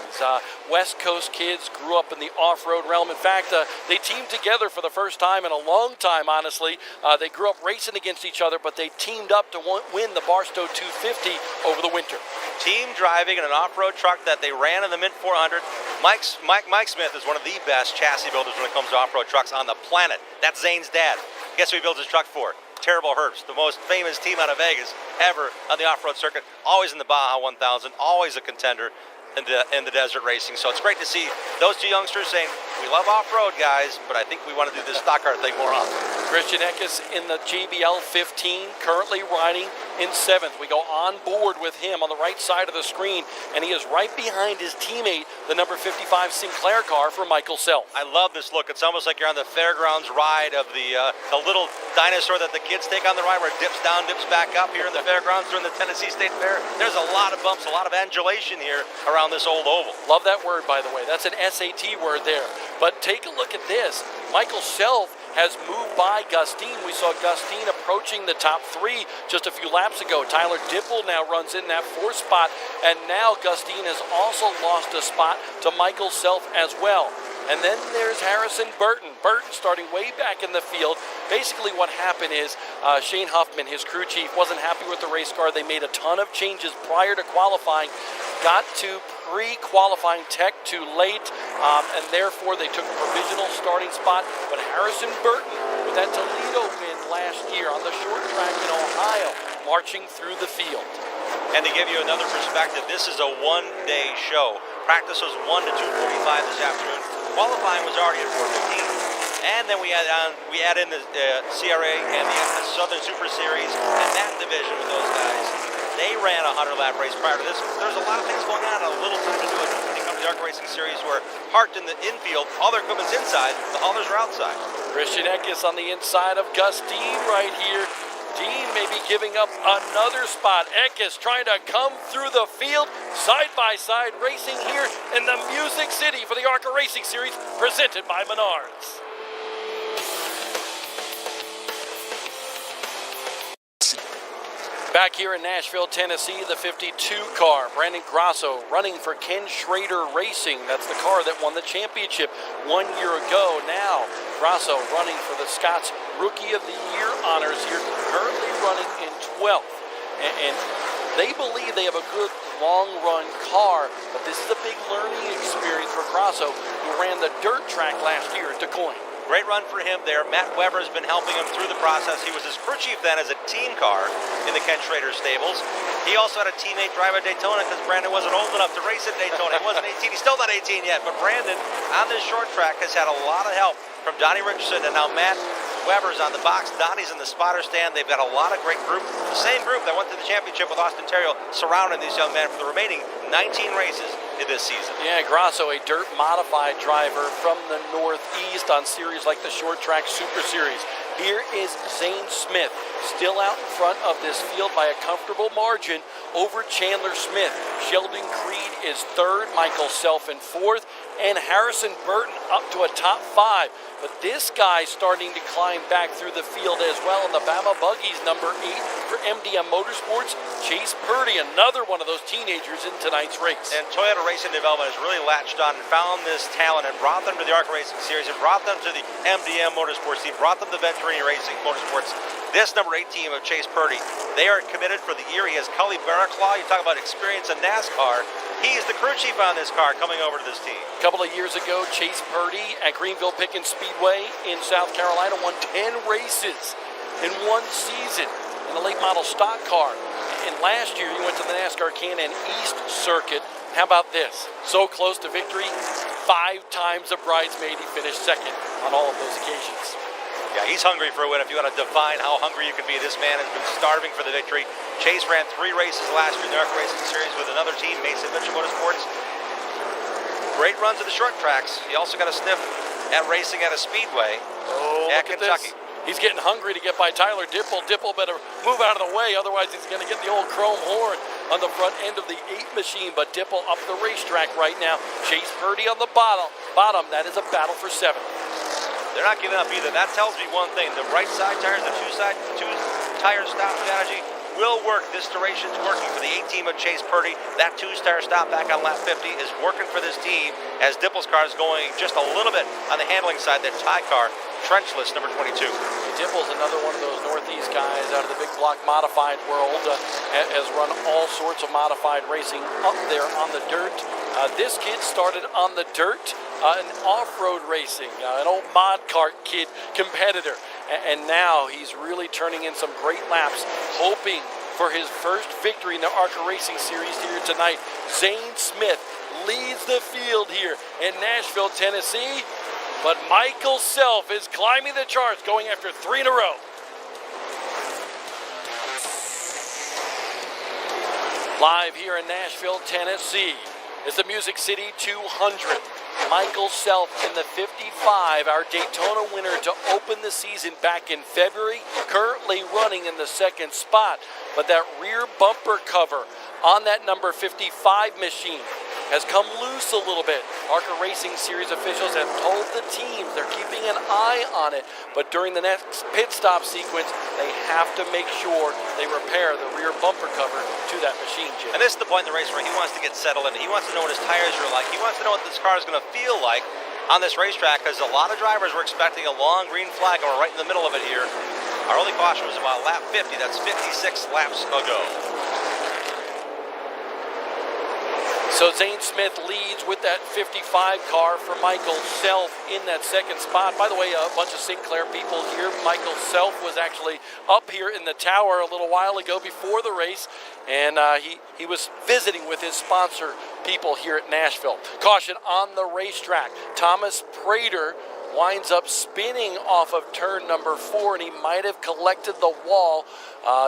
West Coast kids, grew up in the off-road realm. In fact, they teamed together for the first time in a long time, honestly. They grew up racing against each other, but they teamed up to win the Barstow 250 over the winter. Team driving in an off-road truck that they ran in the mid-400. Mike Smith is one of the best chassis builders when it comes to off-road trucks on the planet. That's Zane's dad. Guess who he builds his truck for? Terrible Herbst, the most famous team out of Vegas ever on the off-road circuit. Always in the Baja 1000, always a contender in the desert racing. So it's great to see those two youngsters saying, we love off-road, guys, but I think we want to do this stock car thing more often. Christian Eckes in the JBL 15, currently riding in 7th. We go on board with him on the right side of the screen, and he is right behind his teammate, the number 55 Sinclair car for Michael Self. I love this look. It's almost like you're on the fairgrounds ride of the little dinosaur that the kids take on the ride, where it dips down, dips back up here in the fairgrounds during the Tennessee State Fair. There's a lot of bumps, a lot of undulation here around this old oval. Love that word, by the way. That's an SAT word there. But take a look at this. Michael Self has moved by Gustine. We saw Gustine approaching the top 3 just a few laps ago. Tyler Dipple now runs in that 4th spot, and now Gustine has also lost a spot to Michael Self as well. And then there's Harrison Burton. Burton starting way back in the field. Basically what happened is Shane Huffman, his crew chief, wasn't happy with the race car. They made a ton of changes prior to qualifying. Got to pre-qualifying tech too late, and therefore they took a provisional starting spot. But Harrison Burton, with that Toledo win last year on the short track in Ohio, marching through the field. And to give you another perspective, this is a one-day show. Practice was 1 to 2:45 this afternoon. Qualifying was already at 4:15. And then we add in the CRA and the Southern Super Series and that division with those guys. They ran a 100-lap race prior to this. There's a lot of things going on and a little time to do it when it comes to the ARCA Racing Series, where parked in the infield, all their equipment's inside, the haulers are outside. Christian Eckes on the inside of Gus Dean right here. Dean may be giving up another spot. Eckes trying to come through the field, side-by-side racing here in the Music City for the ARCA Racing Series, presented by Menards. Back here in Nashville, Tennessee, the 52 car, Brandon Grasso running for Ken Schrader Racing. That's the car that won the championship 1 year ago. Now, Grasso running for the Scott's Rookie of the Year honors here, currently running in 12th. And they believe they have a good long-run car, but this is a big learning experience for Grasso, who ran the dirt track last year at DeCoin. Great run for him there. Matt Weber has been helping him through the process. He was his crew chief then as a team car in the Ken Schrader stables. He also had a teammate drive at Daytona because Brandon wasn't old enough to race at Daytona. He wasn't 18. He's still not 18 yet. But Brandon, on this short track, has had a lot of help from Donnie Richardson. And now Matt Weber's on the box. Donnie's in the spotter stand. They've got a lot of great group. The same group that went to the championship with Austin Terrio surrounding these young men for the remaining 19 races in this season. Yeah, Grasso, a dirt modified driver from the Northeast on series like the Short Track Super Series. Here is Zane Smith, still out in front of this field by a comfortable margin over Chandler Smith. Sheldon Creed is third, Michael Self in fourth, and Harrison Burton up to a top 5. But this guy starting to climb back through the field as well. In the Bama Buggies, number 8 for MDM Motorsports, Chase Purdy, another one of those teenagers in tonight's race. And Toyota Racing Development has really latched on and found this talent and brought them to the ARCA Racing Series and brought them to the MDM Motorsports team, brought them to Venturini Racing Motorsports. This number 8 team of Chase Purdy, they are committed for the year. He has Cully Barraclaw. You talk about experience in NASCAR. He's the crew chief on this car coming over to this team. A couple of years ago, Chase Purdy at Greenville Pickens Speedway in South Carolina won 10 races in one season in a late model stock car. And last year, he went to the NASCAR Can-Am East Circuit. How about this? So close to victory, 5 times a bridesmaid. He finished second on all of those occasions. Yeah, he's hungry for a win. If you want to define how hungry you can be, this man has been starving for the victory. Chase ran 3 races last year in the ARCA Racing Series with another team, Mason Mitchell Motorsports. Great runs at the short tracks. He also got a sniff at racing at a speedway at Kentucky. He's getting hungry to get by Tyler Dipple. Dipple better move out of the way, otherwise he's going to get the old chrome horn on the front end of the 8 machine. But Dipple up the racetrack right now. Chase Purdy on the bottom. That is a battle for 7th. They're not giving up either. That tells me one thing. The right side tires, the two-tire stop strategy will work. This duration is working for the 8 team of Chase Purdy. That 2-tire stop back on lap 50 is working for this team as Dipple's car is going just a little bit on the handling side. That tie car, trenchless, number 22. Dipple's another one of those Northeast guys out of the big block modified world. Has run all sorts of modified racing up there on the dirt. This kid started on the dirt in off-road racing, an old mod kart kid competitor. And now he's really turning in some great laps, hoping for his first victory in the ARCA Racing Series here tonight. Zane Smith leads the field here in Nashville, Tennessee. But Michael Self is climbing the charts, going after 3 in a row. Live here in Nashville, Tennessee, is the Music City 200. Michael Self in the 55, our Daytona winner to open the season back in February, currently running in the 2nd spot. But that rear bumper cover on that number 55 machine has come loose a little bit. ARCA Racing Series officials have told the teams they're keeping an eye on it, but during the next pit stop sequence, they have to make sure they repair the rear bumper cover to that machine, Jim. And this is the point in the race where he wants to get settled in. He wants to know what his tires are like. He wants to know what this car is going to feel like on this racetrack, because a lot of drivers were expecting a long green flag, and we're right in the middle of it here. Our only caution was about lap 50. That's 56 laps ago. So Zane Smith leads with that 55 car for Michael Self in that 2nd spot. By the way, a bunch of Sinclair people here. Michael Self was actually up here in the tower a little while ago before the race, and he was visiting with his sponsor people here at Nashville. Caution on the racetrack. Thomas Prater winds up spinning off of turn number 4, and he might have collected the wall.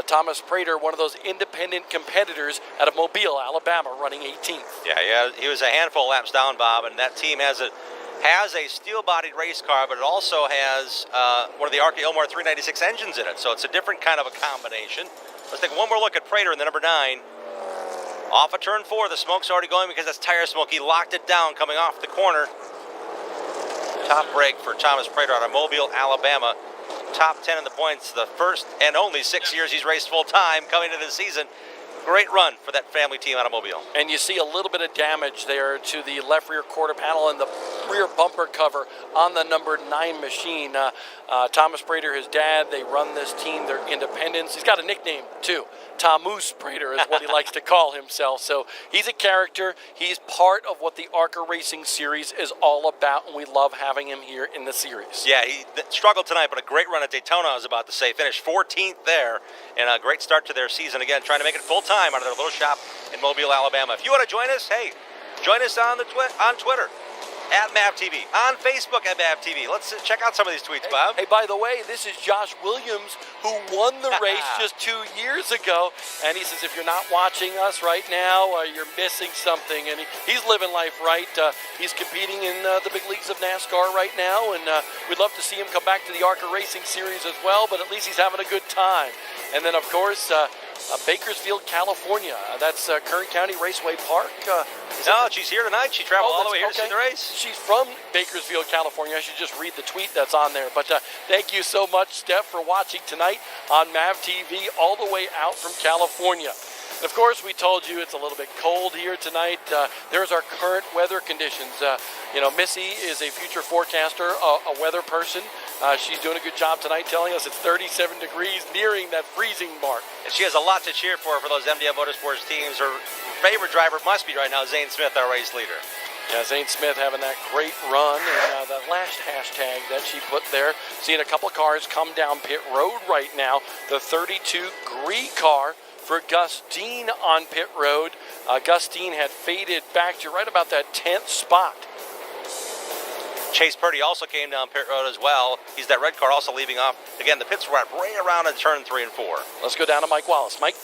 Thomas Prater, one of those independent competitors out of Mobile, Alabama, running 18th. Yeah, he was a handful of laps down, Bob, and that team has a steel-bodied race car, but it also has one of the ARCA Ilmar 396 engines in it, so it's a different kind of a combination. Let's take one more look at Prater in the number 9. Off of turn 4, the smoke's already going because that's tire smoke. He locked it down coming off the corner. Top break for Thomas Prater out of Mobile, Alabama. Top 10 in the points, the first and only 6 years he's raced full-time coming into the season. Great run for that family team out of Mobile. And you see a little bit of damage there to the left rear quarter panel and the rear bumper cover on the number 9 machine. Thomas Prater, his dad, they run this team. They're independents. He's got a nickname, too. Thomas Prater is what he likes to call himself. So he's a character. He's part of what the ARCA Racing Series is all about, and we love having him here in the series. Yeah, he struggled tonight, but a great run at Daytona, I was about to say. Finished 14th there, and a great start to their season. Again, trying to make it full-time out of their little shop in Mobile, Alabama. If you want to join us, hey, join us on Twitter. at MavTV, on Facebook at MavTV. Let's check out some of these tweets, Bob. Hey, by the way, this is Josh Williams, who won the race just 2 years ago. And he says, if you're not watching us right now, you're missing something. And he's living life right. He's competing in the big leagues of NASCAR right now. And we'd love to see him come back to the ARCA Racing Series as well. But at least he's having a good time. And then, of course, Bakersfield, California. That's Kern County Raceway Park. No, she's here tonight. She traveled all the way here to see the race. She's from Bakersfield, California. I should just read the tweet that's on there. But thank you so much, Steph, for watching tonight on MAV TV all the way out from California. And of course, we told you it's a little bit cold here tonight. There's our current weather conditions. Missy is a future forecaster, a weather person. She's doing a good job tonight telling us it's 37 degrees, nearing that freezing mark. And she has a lot to cheer for those MDM Motorsports teams. Her favorite driver must be right now Zane Smith, our race leader. Yeah, Zane Smith having that great run, and that last hashtag that she put there, seeing a couple cars come down pit road right now. The 32 Gree car for Gus Dean on pit road. Gus Dean had faded back to right about that 10th spot. Chase Purdy also came down pit road as well. He's that red car also leaving off. Again, the pits were right around in turn 3 and 4. Let's go down to Mike Wallace. Mike?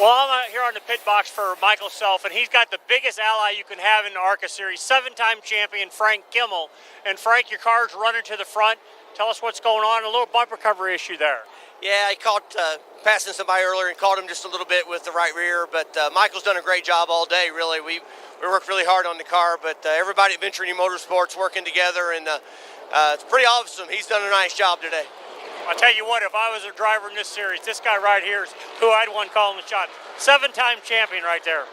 Well, I'm out here on the pit box for Michael Self, and he's got the biggest ally you can have in the ARCA Series, 7-time champion Frank Kimmel. And Frank, your car's running to the front. Tell us what's going on. A little bumper cover issue there. Yeah, I caught passing somebody earlier and caught him just a little bit with the right rear, but Michael's done a great job all day, really. We worked really hard on the car, but everybody at Venturini Motorsports working together, and it's pretty awesome. He's done a nice job today. I'll tell you what, if I was a driver in this series, this guy right here is who I'd want calling the shot. 7-time champion right there.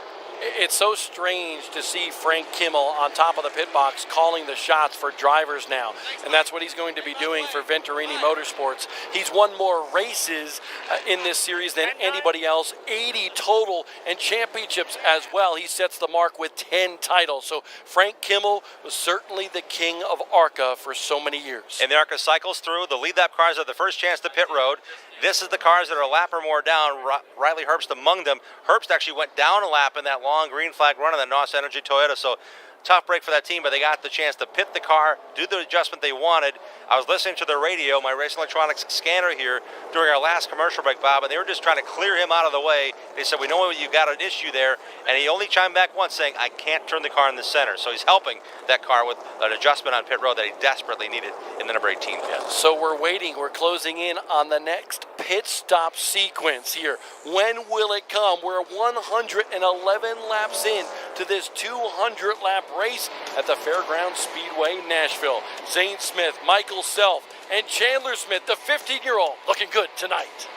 It's so strange to see Frank Kimmel on top of the pit box calling the shots for drivers now, and that's what he's going to be doing for Venturini Motorsports. He's won more races in this series than anybody else, 80 total, and championships as well. He sets the mark with 10 titles. So Frank Kimmel was certainly the king of ARCA for so many years. And the ARCA cycles through. The lead lap cars have the first chance to pit road. This is the cars that are a lap or more down, Riley Herbst among them. Herbst actually went down a lap in that long green flag run in the NOS Energy Toyota, so tough break for that team, but they got the chance to pit the car, do the adjustment they wanted. I was listening to the radio, my Race Electronics scanner here, during our last commercial break, Bob, and they were just trying to clear him out of the way. They said, we know you've got an issue there, and he only chimed back once saying, I can't turn the car in the center. So he's helping that car with an adjustment on pit road that he desperately needed in the number 18 pit. So we're waiting, we're closing in on the next pit stop sequence here. When will it come? We're 111 laps in to this 200-lap race at the Fairgrounds Speedway, Nashville. Zane Smith, Michael Self, and Chandler Smith, the 15-year-old, looking good tonight.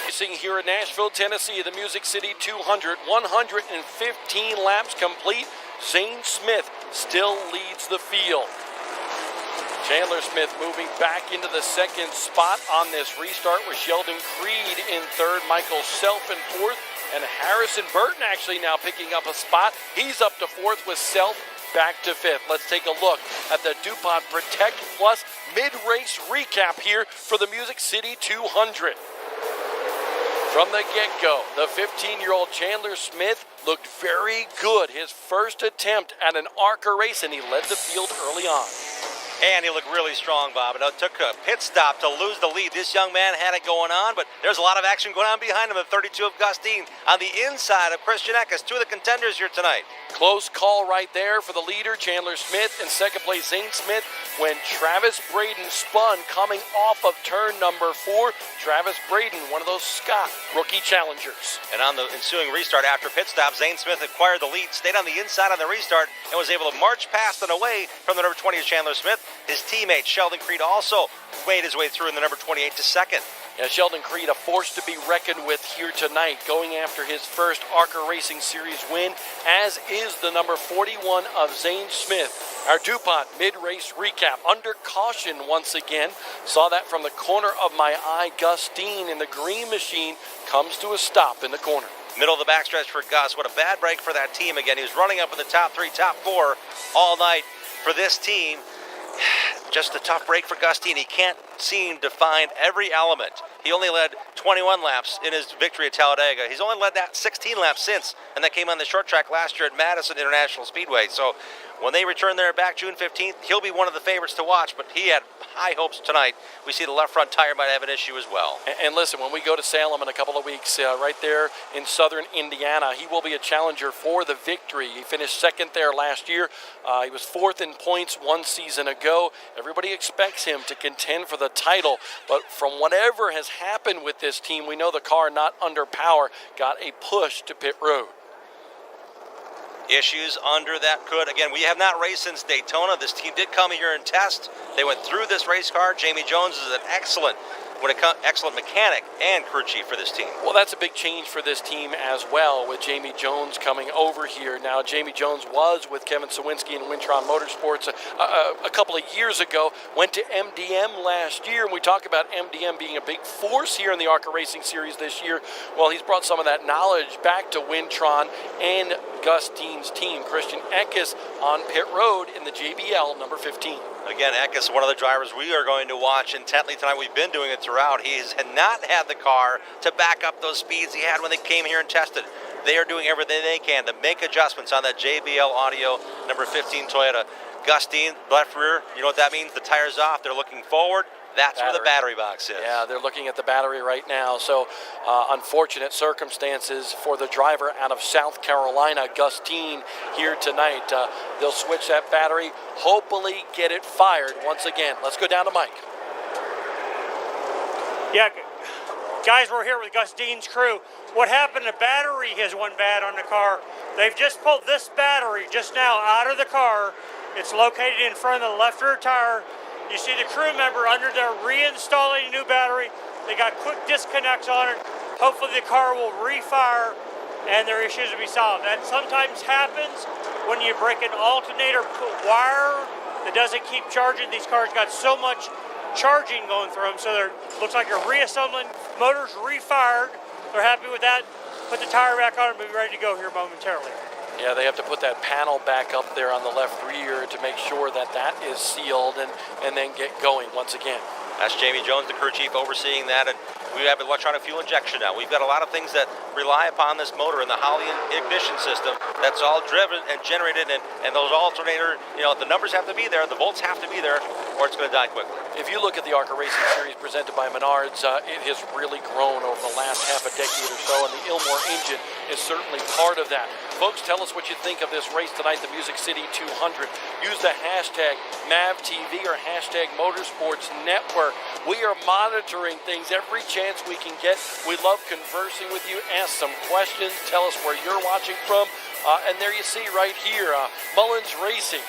Racing here in Nashville, Tennessee, the Music City 200, 115 laps complete. Zane Smith still leads the field. Chandler Smith moving back into the second spot on this restart with Sheldon Creed in third, Michael Self in fourth, and Harrison Burton actually now picking up a spot. He's up to fourth with Self back to fifth. Let's take a look at the DuPont Protect Plus mid-race recap here for the Music City 200. From the get-go, the 15-year-old Chandler Smith looked very good. His first attempt at an ARCA race, and he led the field early on. And he looked really strong, Bob. It took a pit stop to lose the lead. This young man had it going on, but there's a lot of action going on behind him. The 32 of Gus Dean on the inside of Christian Eckes, two of the contenders here tonight. Close call right there for the leader, Chandler Smith. In second place, Zane Smith, when Travis Braden spun coming off of turn number 4. Travis Braden, one of those Scott rookie challengers. And on the ensuing restart after pit stop, Zane Smith acquired the lead, stayed on the inside on the restart, and was able to march past and away from the number 20 of Chandler Smith. His teammate Sheldon Creed also made his way through in the number 28 to second. Yeah, Sheldon Creed, a force to be reckoned with here tonight, going after his first ARCA Racing Series win, as is the number 41 of Zane Smith. Our DuPont mid-race recap, under caution once again. Saw that from the corner of my eye. Gus Dean in the green machine comes to a stop in the corner. Middle of the backstretch for Gus. What a bad break for that team again. He was running up in the top 3, top 4 all night for this team. Just a tough break for Gus Dean. He can't seem to find every element. He only led 21 laps in his victory at Talladega. He's only led that 16 laps since, and that came on the short track last year at Madison International Speedway. So when they return there back June 15th, he'll be one of the favorites to watch, but he had high hopes tonight. We see the left front tire might have an issue as well. And listen, when we go to Salem in a couple of weeks, right there in southern Indiana, he will be a challenger for the victory. He finished second there last year. He was fourth in points 1 season ago. Everybody expects him to contend for the title, but from whatever has happened with this team, we know the car not under power got a push to pit road. Issues under that could. Again, we have not raced since Daytona. This team did come here and test. They went through this race car. Jamie Jones is an excellent mechanic and crew chief for this team. Well, that's a big change for this team as well, with Jamie Jones coming over here. Now, Jamie Jones was with Kevin Sawinski and Wintron Motorsports a couple of years ago, went to MDM last year, and we talk about MDM being a big force here in the ARCA Racing Series this year. Well, he's brought some of that knowledge back to Wintron and Gus Dean's team. Christian Eckes on pit road in the JBL number 15. Again, Eckes, one of the drivers we are going to watch intently tonight. We've been doing it throughout. He has not had the car to back up those speeds he had when they came here and tested. They are doing everything they can to make adjustments on that JBL Audio number 15 Toyota. Gus Dean, left rear, you know what that means? The tire's off. They're looking forward. That's where the battery box is. Yeah, they're looking at the battery right now. So unfortunate circumstances for the driver out of South Carolina, Gus Dean, here tonight. They'll switch that battery, hopefully get it fired once again. Let's go down to Mike. Yeah, guys, we're here with Gus Dean's crew. What happened, the battery has went bad on the car. They've just pulled this battery just now out of the car. It's located in front of the left rear tire. You see the crew member under there reinstalling a new battery. They got quick disconnects on it. Hopefully the car will refire and their issues will be solved. That sometimes happens when you break an alternator wire that doesn't keep charging. These cars got so much charging going through them, so they're looks like they're reassembling. Motors refired. They're happy with that. Put the tire back on and be ready to go here momentarily. Yeah, they have to put that panel back up there on the left rear to make sure that that is sealed and then get going once again. That's Jamie Jones, the crew chief, overseeing that, and we have electronic fuel injection now. We've got a lot of things that rely upon this motor and the Holley ignition system. That's all driven and generated, and those alternator, the numbers have to be there, the volts have to be there, or it's going to die quickly. If you look at the ARCA Racing Series presented by Menards, it has really grown over the last half a decade or so, and the Ilmore engine is certainly part of that. Folks, tell us what you think of this race tonight, the Music City 200. Use the hashtag MAVTV or hashtag Motorsports Network. We are monitoring things every chance we can get. We love conversing with you. Ask some questions. Tell us where you're watching from. And there you see right here, Mullins Racing.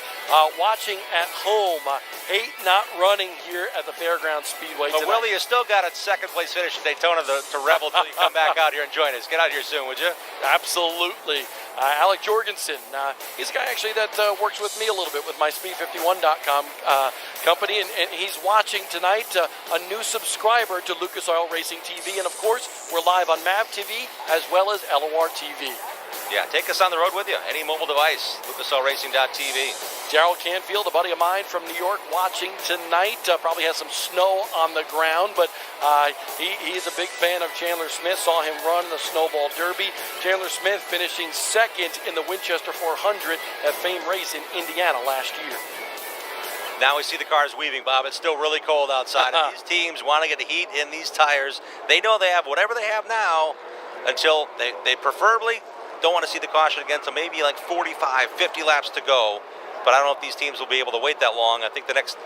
Watching at home, hate not running here at the Fairgrounds Speedway tonight. But Willie, you still got a second place finish at Daytona to revel till you come back out here and join us. Get out here soon, would you? Absolutely. Alec Jorgensen, he's a guy actually that works with me a little bit with my Speed51.com company, and he's watching tonight, a new subscriber to Lucas Oil Racing TV, and of course, we're live on MAV TV as well as LOR TV. Yeah, take us on the road with you. Any mobile device, lucasoilracing.tv. Darrell Canfield, a buddy of mine from New York, watching tonight. Probably has some snow on the ground, but he's a big fan of Chandler Smith. Saw him run the Snowball Derby. Chandler Smith finishing second in the Winchester 400 at Fame Race in Indiana last year. Now we see the cars weaving, Bob. It's still really cold outside. And these teams want to get the heat in these tires. They know they have whatever they have now until they preferably don't want to see the caution again until maybe like 45, 50 laps to go. But I don't know if these teams will be able to wait that long. I think the next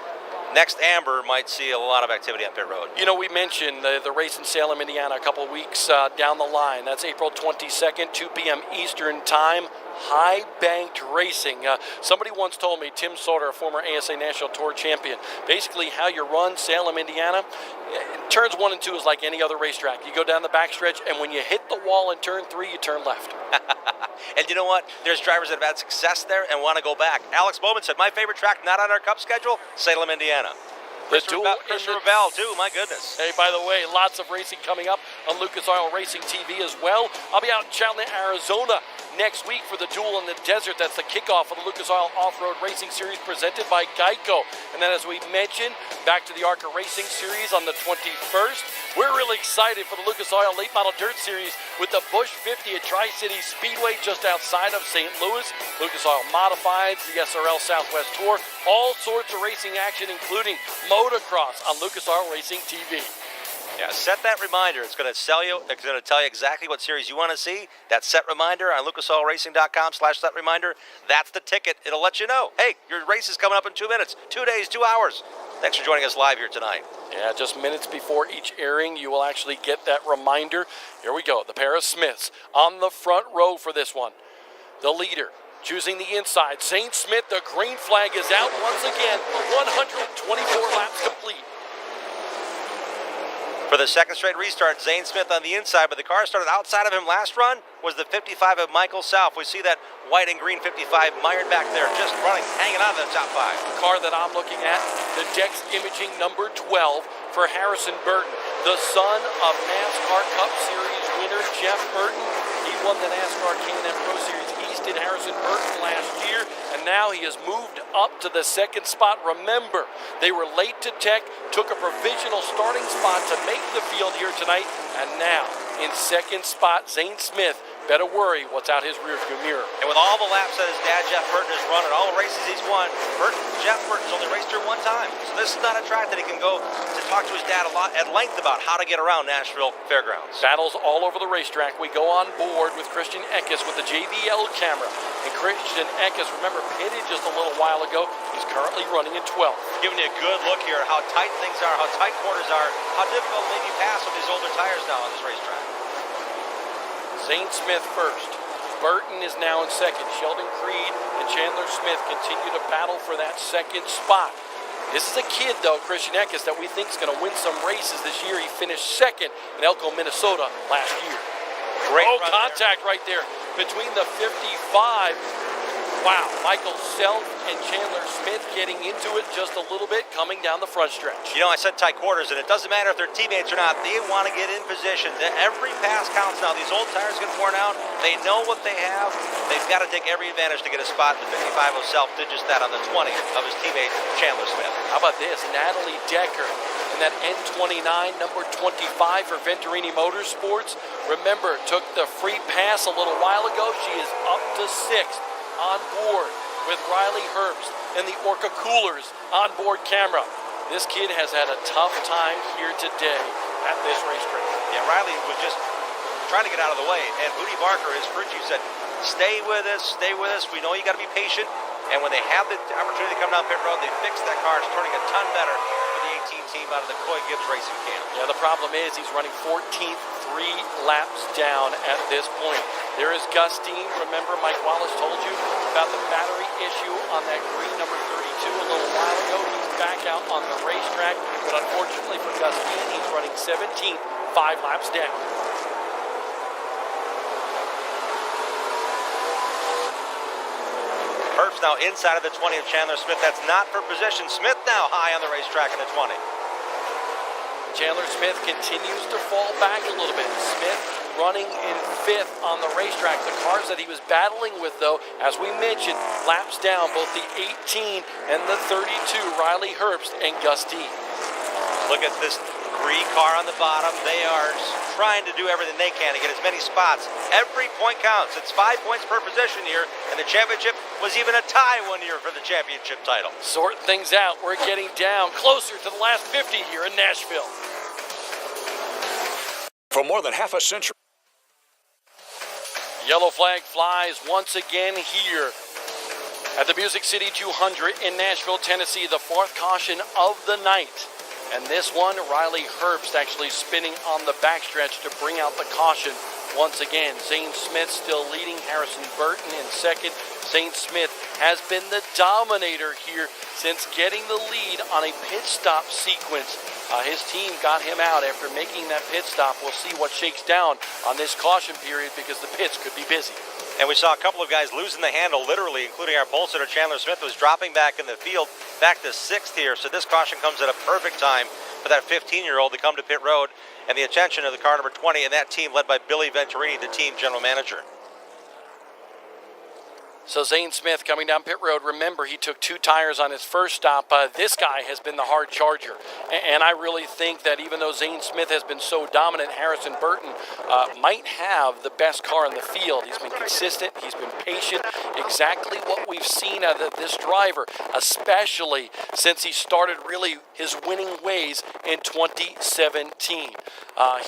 Amber might see a lot of activity on pit road. We mentioned the race in Salem, Indiana, a couple of weeks down the line. That's April 22nd, 2 p.m. Eastern Time. High banked racing. Somebody once told me, Tim Sauter, a former ASA National Tour champion, basically how you run Salem, Indiana, turns 1 and 2 is like any other racetrack. You go down the backstretch, and when you hit the wall in turn 3, you turn left. And you know what? There's drivers that have had success there and want to go back. Alex Bowman said, my favorite track not on our Cup schedule, Salem, Indiana. Christopher Bell, too, my goodness. Hey, by the way, lots of racing coming up on Lucas Oil Racing TV as well. I'll be out in Chandler, Arizona next week for the Duel in the Desert. That's the kickoff of the Lucas Oil Off-Road Racing Series presented by Geico. And then as we mentioned, back to the ARCA Racing Series on the 21st. We're really excited for the Lucas Oil Late Model Dirt Series with the Busch 50 at Tri-City Speedway just outside of St. Louis. Lucas Oil Modifieds, the SRL Southwest Tour, all sorts of racing action, including motocross on Lucas Oil Racing TV. Yeah, set that reminder. It's going to tell you exactly what series you want to see. That set reminder on lucasoilracing.com/set reminder. That's the ticket. It'll let you know, hey, your race is coming up in 2 minutes, 2 days, 2 hours. Thanks for joining us live here tonight. Yeah, just minutes before each airing, you will actually get that reminder. Here we go, the pair of Smiths on the front row for this one. The leader choosing the inside, Zane Smith, the green flag is out once again. 124 laps complete. For the second straight restart, Zane Smith on the inside, but the car started outside of him last run was the 55 of Michael Self. We see that white and green 55 mired back there, just running, hanging on to the top 5. The car that I'm looking at, the Dex Imaging number 12 for Harrison Burton, the son of NASCAR Cup Series winner Jeff Burton. He won the NASCAR Can-Am Pro Series East in Harrison Burton last year, and now he has moved up to the second spot. Remember, they were late to tech, took a provisional starting spot to make the field here tonight, and now in second spot, Zane Smith. Better worry what's out his rearview mirror. And with all the laps that his dad, Jeff Burton, has run and all the races he's won, Jeff Burton's only raced here one time. So this is not a track that he can go to talk to his dad a lot at length about how to get around Nashville Fairgrounds. Battles all over the racetrack. We go on board with Christian Eckes with the JVL camera. And Christian Eckes, remember, pitted just a little while ago. He's currently running in 12th. Giving you a good look here at how tight things are, how tight quarters are, how difficult it may be pass with these older tires now on this racetrack. Zane Smith first. Burton is now in second. Sheldon Creed and Chandler Smith continue to battle for that second spot. This is a kid, though, Christian Eckes, that we think is going to win some races this year. He finished second in Elko, Minnesota last year. Great contact right there between the 55. Wow, Michael Self and Chandler Smith getting into it just a little bit, coming down the front stretch. You know, I said tight quarters, and it doesn't matter if they're teammates or not. They want to get in position. Every pass counts now. These old tires get worn out. They know what they have. They've got to take every advantage to get a spot. The 55 of Self did just that on the 20 of his teammate, Chandler Smith. How about this? Natalie Decker in that N29, number 25 for Venturini Motorsports. Remember, took the free pass a little while ago. She is up to 6th. On board with Riley Herbst and the Orca Coolers onboard camera. This kid has had a tough time here today at this racetrack. Yeah, Riley was just trying to get out of the way, and Booty Barker, his crew chief, said, stay with us, we know you got to be patient, and when they have the opportunity to come down pit road, they fix that car. It's turning a ton better for the 18 team out of the Coy Gibbs Racing camp. Yeah, the problem is he's running 14th, 3 laps down at this point. There is Gustine. Remember, Mike Wallace told you about the battery issue on that green number 32 a little while ago. He's back out on the racetrack, but unfortunately for Gustine, he's running 17th, 5 laps down. Herbst now inside of the 20 of Chandler Smith. That's not for position. Smith now high on the racetrack in the 20. Chandler Smith continues to fall back a little bit. Smith running in 5th on the racetrack. The cars that he was battling with, though, as we mentioned, laps down both the 18 and the 32, Riley Herbst and Gustine. Look at this green car on the bottom. They are trying to do everything they can to get as many spots. Every point counts. It's 5 points per position here, and the championship was even a tie one year for the championship title. Sort things out. We're getting down closer to the last 50 here in Nashville. For more than half a century. Yellow flag flies once again here at the Music City 200 in Nashville, Tennessee, the 4th caution of the night. And this one, Riley Herbst actually spinning on the backstretch to bring out the caution once again. Zane Smith still leading, Harrison Burton in second. Zane Smith has been the dominator here since getting the lead on a pit stop sequence. His team got him out after making that pit stop. We'll see what shakes down on this caution period because the pits could be busy. And we saw a couple of guys losing the handle, literally, including our pole sitter, Chandler Smith, was dropping back in the field, back to 6th here. So this caution comes at a perfect time for that 15-year-old to come to pit road and the attention of the car number 20 and that team led by Billy Venturini, the team general manager. So Zane Smith coming down pit road. Remember, he took 2 tires on his first stop. This guy has been the hard charger. And I really think that even though Zane Smith has been so dominant, Harrison Burton might have the best car in the field. He's been consistent. He's been patient. Exactly what we've seen out of this driver, especially since he started really his winning ways in 2017.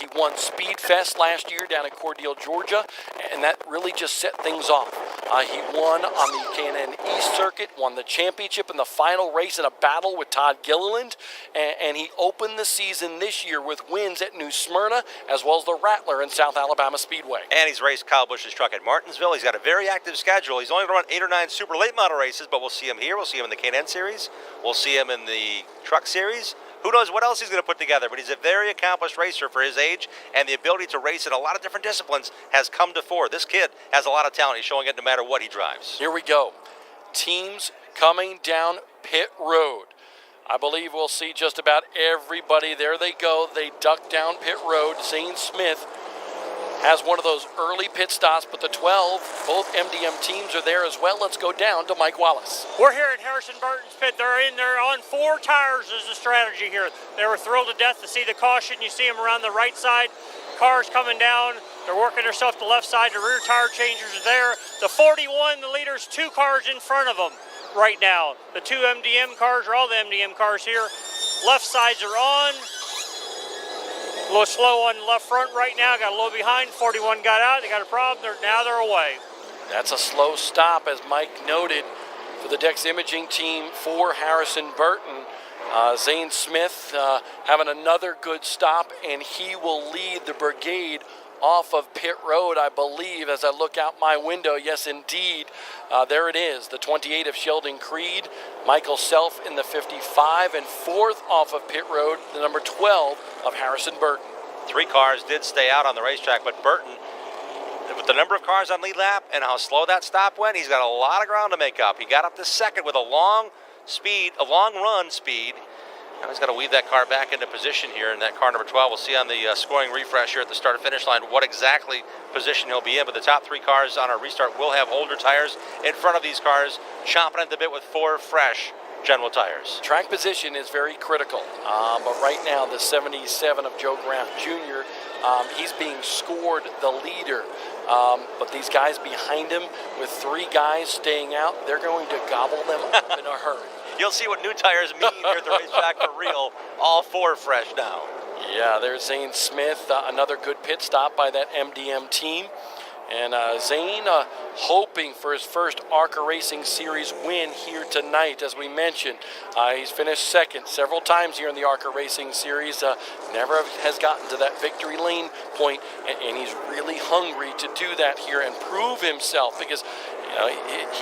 He won Speed Fest last year down in Cordele, Georgia, and that really just set things off. He won on the K&N East Circuit, won the championship in the final race in a battle with Todd Gilliland, and he opened the season this year with wins at New Smyrna as well as the Rattler in South Alabama Speedway. And he's raced Kyle Busch's truck at Martinsville. He's got a very active schedule. He's only going to run 8 or 9 super late model races, but we'll see him here. We'll see him in the K&N Series. We'll see him in the Truck Series. Who knows what else he's going to put together, but he's a very accomplished racer for his age, and the ability to race in a lot of different disciplines has come to fore. This kid has a lot of talent. He's showing it no matter what he drives. Here we go. Teams coming down pit road. I believe we'll see just about everybody. There they go. They duck down pit road. Zane Smith has one of those early pit stops, but the 12, both MDM teams are there as well. Let's go down to Mike Wallace. We're here at Harrison Burton's pit. They're in there on 4 tires is the strategy here. They were thrilled to death to see the caution. You see them around the right side. Cars coming down. They're working themselves to the left side. The rear tire changers are there. The 41, the leader's 2 cars in front of them right now. The 2 MDM cars are all the MDM cars here. Left sides are on. A little slow on the left front right now. Got a little behind. 41 got out. They got a problem. Now they're away. That's a slow stop, as Mike noted, for the Dex Imaging team for Harrison Burton. Zane Smith having another good stop, and he will lead the brigade off of pit road, I believe, as I look out my window. Yes, indeed. There it is, the 28 of Sheldon Creed, Michael Self in the 55, and 4th off of pit road, the number 12 of Harrison Burton. 3 cars did stay out on the racetrack, but Burton, with the number of cars on lead lap and how slow that stop went, he's got a lot of ground to make up. He got up to 2nd with a long run speed. Now he's got to weave that car back into position here, and that car number 12, we'll see on the scoring refresh here at the start and finish line what exactly position he'll be in. But the top 3 cars on our restart will have older tires in front of these cars, chomping at the bit with 4 fresh General tires. Track position is very critical, but right now the 77 of Joe Graham Jr., he's being scored the leader. But these guys behind him, with 3 guys staying out, they're going to gobble them up in a hurry. You'll see what new tires mean here at the racetrack for real. All 4 fresh now. Yeah, there's Zane Smith, another good pit stop by that MDM team. And Zane hoping for his first ARCA Racing Series win here tonight, as we mentioned. He's finished 2nd several times here in the ARCA Racing Series. Never has gotten to that victory lane point, and he's really hungry to do that here and prove himself, because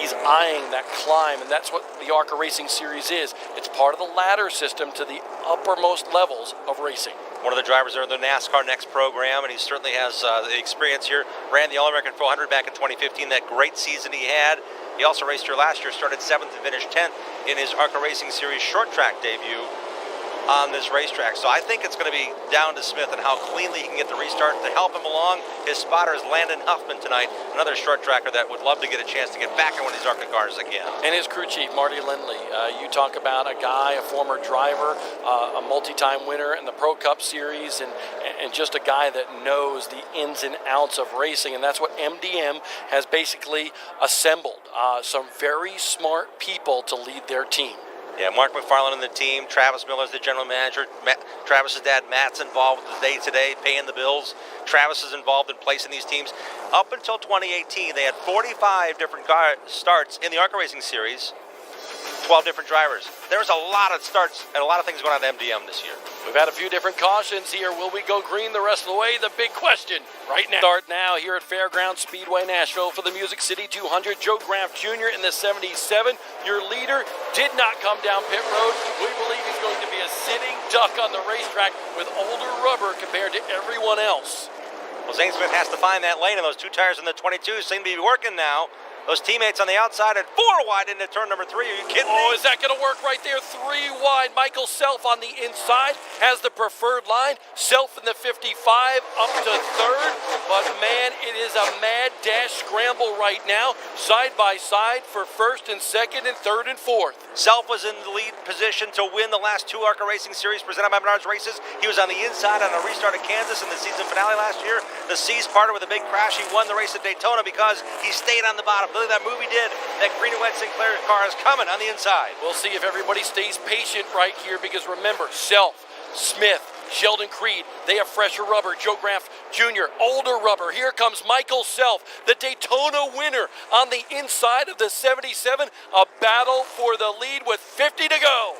he's eyeing that climb, and that's what the ARCA Racing Series is. It's part of the ladder system to the uppermost levels of racing. One of the drivers are in the NASCAR Next program, and he certainly has the experience here. Ran the All-American 400 back in 2015, that great season he had. He also raced here last year, started 7th and finished 10th in his ARCA Racing Series short track debut on this racetrack. So I think it's going to be down to Smith and how cleanly he can get the restart to help him along. His spotter is Landon Huffman tonight, another short tracker that would love to get a chance to get back in one of these ARCA cars again. And his crew chief, Marty Lindley. You talk about a guy, a former driver, a multi-time winner in the Pro Cup Series, and just a guy that knows the ins and outs of racing, and that's what MDM has basically assembled. Some very smart people to lead their team. Yeah, Mark McFarland and the team. Travis Miller's the general manager. Travis's dad, Matt's involved with the day-to-day, paying the bills. Travis is involved in placing these teams. Up until 2018, they had 45 different starts in the ARCA Racing Series, 12 different drivers. There's a lot of starts and a lot of things going on at MDM this year. We've had a few different cautions here. Will we go green the rest of the way? The big question right now. Start now here at Fairgrounds Speedway, Nashville for the Music City 200. Joe Graham Jr. in the 77. Your leader did not come down pit road. We believe he's going to be a sitting duck on the racetrack with older rubber compared to everyone else. Well, Zane Smith has to find that lane, and those 2 tires in the 22 seem to be working now. Those teammates on the outside and 4 wide into turn number 3. Are you kidding me? Oh, is that going to work right there? 3 wide. Michael Self on the inside has the preferred line. Self in the 55 up to third. But man, it is a mad dash scramble right now. Side by side for first and second and third and fourth. Self was in the lead position to win the last 2 ARCA Racing Series presented by Menards Races. He was on the inside on a restart at Kansas in the season finale last year. The C's parted with a big crash. He won the race at Daytona because he stayed on the bottom. Look at that move he did. That green and white Sinclair car is coming on the inside. We'll see if everybody stays patient right here because remember, Self, Smith, Sheldon Creed, they have fresher rubber. Joe Graff Jr., older rubber. Here comes Michael Self, the Daytona winner on the inside of the 77. A battle for the lead with 50 to go.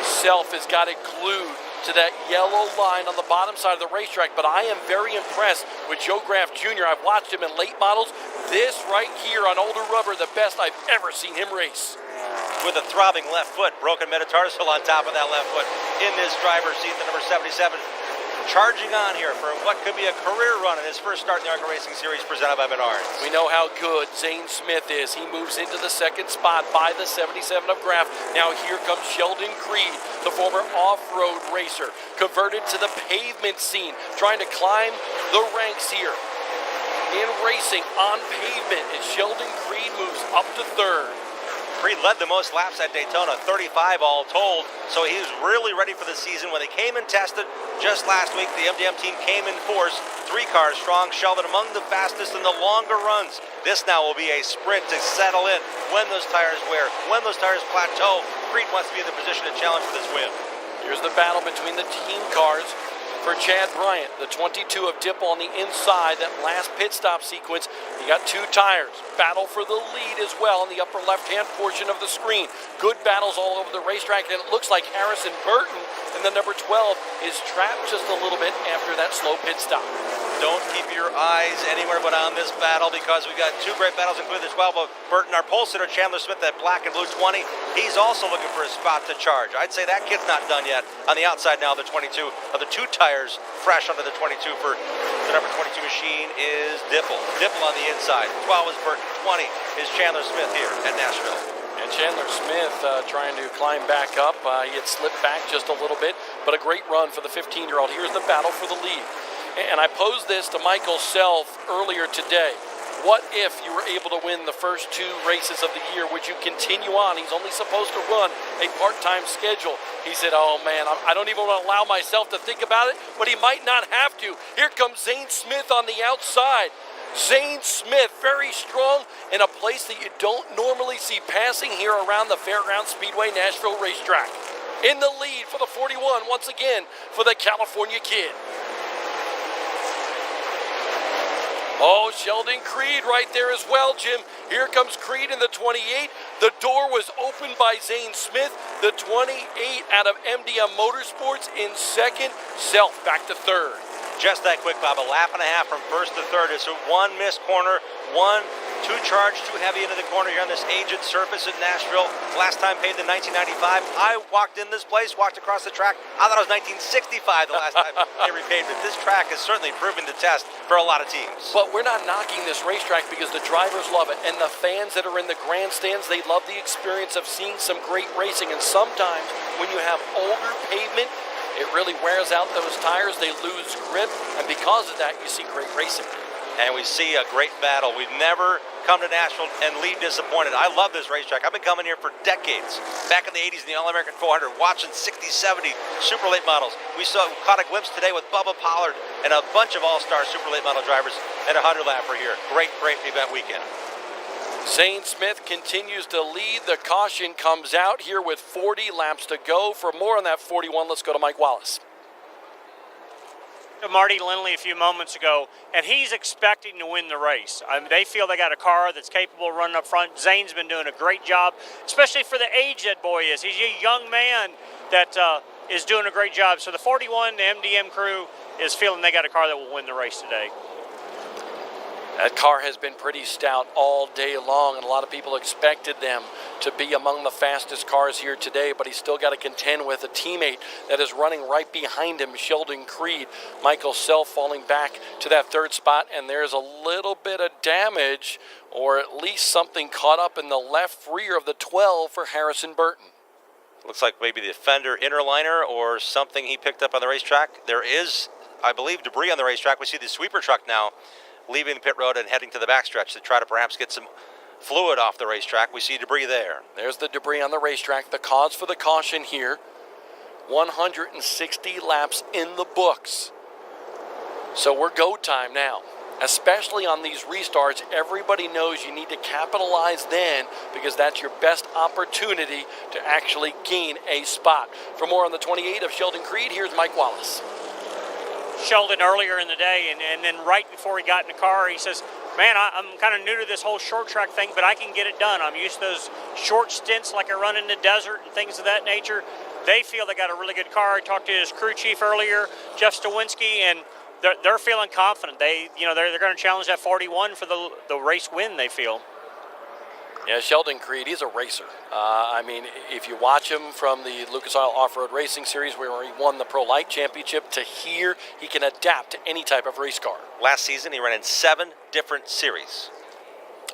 Self has got it glued to that yellow line on the bottom side of the racetrack, but I am very impressed with Joe Graff Jr. I've watched him in late models. This right here on older rubber, the best I've ever seen him race. With a throbbing left foot, broken metatarsal on top of that left foot in this driver's seat, the number 77. Charging on here for what could be a career run in his first start in the ARCA Racing Series presented by Menards. We know how good Zane Smith is. He moves into the second spot by the 77 of Graff. Now here comes Sheldon Creed, the former off-road racer, converted to the pavement scene, trying to climb the ranks here in racing on pavement. And Sheldon Creed moves up to third. Creed led the most laps at Daytona, 35 all told, so he was really ready for the season. When they came and tested just last week, the MDM team came in force, 3 cars strong, Sheldon among the fastest in the longer runs. This now will be a sprint to settle in when those tires wear, when those tires plateau. Creed wants to be in the position to challenge for this win. Here's the battle between the team cars. For Chad Bryant, the 22 of Dipple on the inside, that last pit stop sequence, he got 2 tires. Battle for the lead as well in the upper left-hand portion of the screen. Good battles all over the racetrack, and it looks like Harrison Burton in the number 12 is trapped just a little bit after that slow pit stop. Don't keep your eyes anywhere but on this battle because we've got 2 great battles, including the 12 of Burton, our pole sitter, Chandler Smith, that black and blue 20. He's also looking for a spot to charge. I'd say that kid's not done yet. On the outside now, the 22 of the 2 tires fresh under the 22 for the number 22 machine is Dipple. Dipple on the inside. 12 is Burton. 20 is Chandler Smith here at Nashville. And Chandler Smith trying to climb back up. He had slipped back just a little bit, but a great run for the 15-year-old. Here's the battle for the lead. And I posed this to Michael Self earlier today. What if you were able to win the first 2 races of the year? Would you continue on? He's only supposed to run a part-time schedule. He said, oh man, I don't even want to allow myself to think about it, but he might not have to. Here comes Zane Smith on the outside. Zane Smith, very strong in a place that you don't normally see passing here around the Fairgrounds Speedway Nashville racetrack. In the lead for the 41, once again, for the California kid. Oh, Sheldon Creed right there as well, Jim. Here comes Creed in the 28. The door was opened by Zane Smith. The 28 out of MDM Motorsports in second. Self back to third. Just that quick, Bob. A lap and a half from first to third. It's 1 missed corner, 2 charged too heavy into the corner here on this aged surface at Nashville. Last time paved in 1995. I walked in this place, walked across the track. I thought it was 1965 the last time they repaved it. This track is certainly proving the test for a lot of teams. But we're not knocking this racetrack because the drivers love it. And the fans that are in the grandstands, they love the experience of seeing some great racing. And sometimes when you have older pavement, it really wears out those tires. They lose grip. And because of that, you see great racing. And we see a great battle. We've never come to Nashville and leave disappointed. I love this racetrack. I've been coming here for decades. Back in the 80s in the All-American 400, watching 60, 70 super late models. We caught a glimpse today with Bubba Pollard and a bunch of all-star super late model drivers at 100 lapper here. Great event weekend. Zane Smith continues to lead. The caution comes out here with 40 laps to go. For more on that 41, let's go to Mike Wallace. Marty Lindley a few moments ago, and he's expecting to win the race. I mean, they feel they got a car that's capable of running up front. Zane's been doing a great job, especially for the age that boy is. He's a young man that is doing a great job. So the 41, the MDM crew, is feeling they got a car that will win the race today. That car has been pretty stout all day long, and a lot of people expected them to be among the fastest cars here today, but he's still got to contend with a teammate that is running right behind him, Sheldon Creed. Michael Self falling back to that third spot, and there's a little bit of damage, or at least something caught up in the left rear of the 12 for Harrison Burton. Looks like maybe the fender inner liner or something he picked up on the racetrack. There is, I believe, debris on the racetrack. We see the sweeper truck now leaving the pit road and heading to the backstretch to try to perhaps get some fluid off the racetrack. We see debris there. There's the debris on the racetrack. The cause for the caution here, 160 laps in the books. So we're go time now. Especially on these restarts, everybody knows you need to capitalize then, because that's your best opportunity to actually gain a spot. For more on the 28 of Sheldon Creed, here's Mike Wallace. Sheldon earlier in the day, and then right before he got in the car, he says, man, I'm kind of new to this whole short track thing, but I can get it done. I'm used to those short stints like I run in the desert and things of that nature. They feel they got a really good car. I talked to his crew chief earlier, Jeff Stawinski, and they're feeling confident. They're going to challenge that 41 for the race win, they feel. Yeah, Sheldon Creed, he's a racer. I mean, if you watch him from the Lucas Oil Off-Road Racing Series where he won the Pro Light Championship to here, he can adapt to any type of race car. Last season, he ran in 7 different series.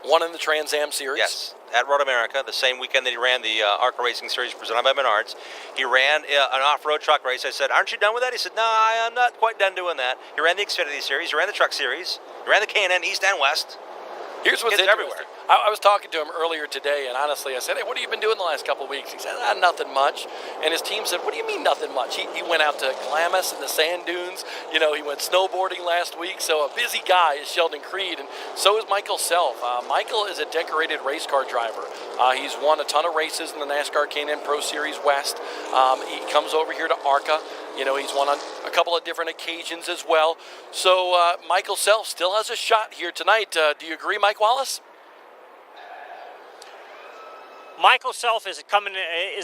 One in the Trans Am Series. Yes, at Road America, the same weekend that he ran the ARCA Racing Series presented by Menards. He ran an off-road truck race. I said, aren't you done with that? He said, no, I'm not quite done doing that. He ran the Xfinity Series. He ran the Truck Series. He ran the K&N East and West. Here's what's Kids interesting. everywhere. I was talking to him earlier today, and honestly, I said, hey, what have you been doing the last couple of weeks? He said, nothing much. And his team said, what do you mean nothing much? He went out to Glamis and the sand dunes. You know, he went snowboarding last week. So a busy guy is Sheldon Creed, and so is Michael Self. Michael is a decorated race car driver. He's won a ton of races in the NASCAR K&N Pro Series West. He comes over here to ARCA. You know, he's won on a couple of different occasions as well. So Michael Self still has a shot here tonight. Do you agree, Mike Wallace? Michael Self is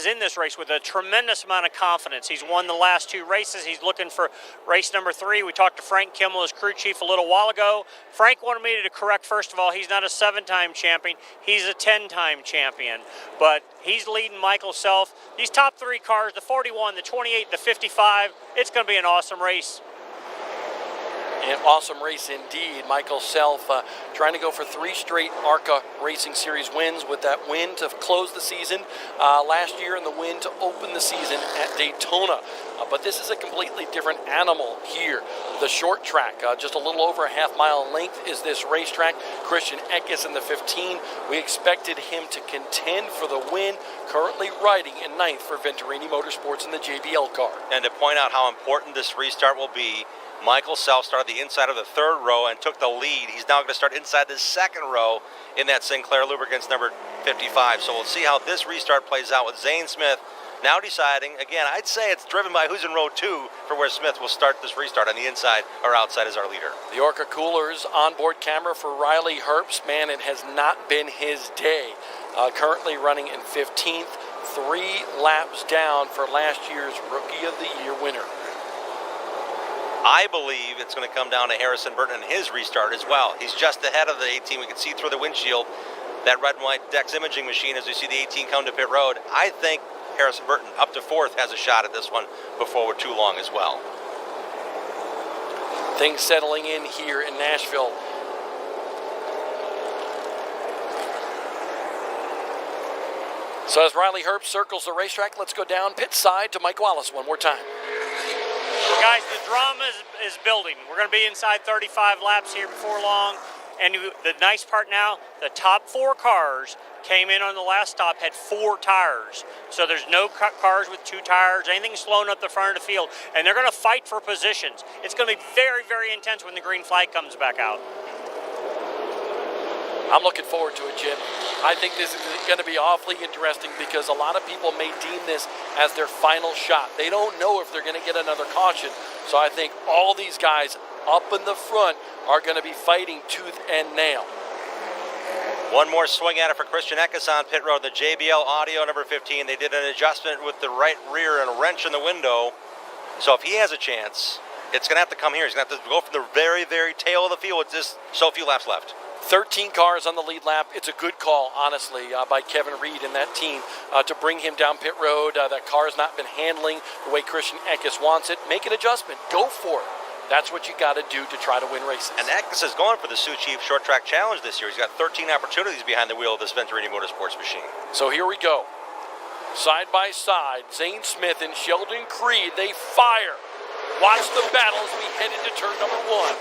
in this race with a tremendous amount of confidence. He's won the last 2 races. He's looking for race number 3. We talked to Frank Kimmel, his crew chief, a little while ago. Frank wanted me to correct, first of all, he's not a 7-time champion. He's a 10-time champion. But he's leading Michael Self. These top 3 cars, the 41, the 28, the 55, it's going to be an awesome race. An awesome race indeed. Michael Self trying to go for 3 straight ARCA Racing Series wins, with that win to close the season last year and the win to open the season at Daytona. But this is a completely different animal here. The short track, just a little over a half-mile in length is this racetrack. Christian Eckes in the 15. We expected him to contend for the win, currently riding in 9th for Venturini Motorsports in the JBL car. And to point out how important this restart will be, Michael Self started the inside of the 3rd row and took the lead. He's now going to start inside the 2nd row in that Sinclair Lubricants number 55. So we'll see how this restart plays out with Zane Smith now deciding. Again, I'd say it's driven by who's in row 2 for where Smith will start this restart, on the inside or outside as our leader. The ARCA Coolers onboard camera for Riley Herbst. Man, it has not been his day. Currently running in 15th, 3 laps down for last year's Rookie of the Year winner. I believe it's going to come down to Harrison Burton and his restart as well. He's just ahead of the 18. We can see through the windshield that red and white Dex imaging machine as we see the 18 come to pit road. I think Harrison Burton, up to 4th, has a shot at this one before we're too long as well. Things settling in here in Nashville. So as Riley Herbst circles the racetrack, let's go down pit side to Mike Wallace one more time. Guys, the drama is building. We're going to be inside 35 laps here before long. And the nice part now, the top 4 cars came in on the last stop, had 4 tires. So there's no cars with 2 tires, anything slowing up the front of the field. And they're going to fight for positions. It's going to be very, very intense when the green flag comes back out. I'm looking forward to it, Jim. I think this is going to be awfully interesting because a lot of people may deem this as their final shot. They don't know if they're going to get another caution. So I think all these guys up in the front are going to be fighting tooth and nail. One more swing at it for Christian Eckes on pit road. The JBL Audio number 15. They did an adjustment with the right rear and a wrench in the window. So if he has a chance, it's going to have to come here. He's going to have to go from the very, very tail of the field with just so few laps left. 13 cars on the lead lap. It's a good call, honestly, by Kevin Reed and that team to bring him down pit road. That car has not been handling the way Christian Eckes wants it. Make an adjustment. Go for it. That's what you got to do to try to win races. And Eckes is going for the Sioux Chief Short Track Challenge this year. He's got 13 opportunities behind the wheel of this Venturini Motorsports machine. So here we go. Side by side, Zane Smith and Sheldon Creed, they fire. Watch the battle as we head into turn number 1.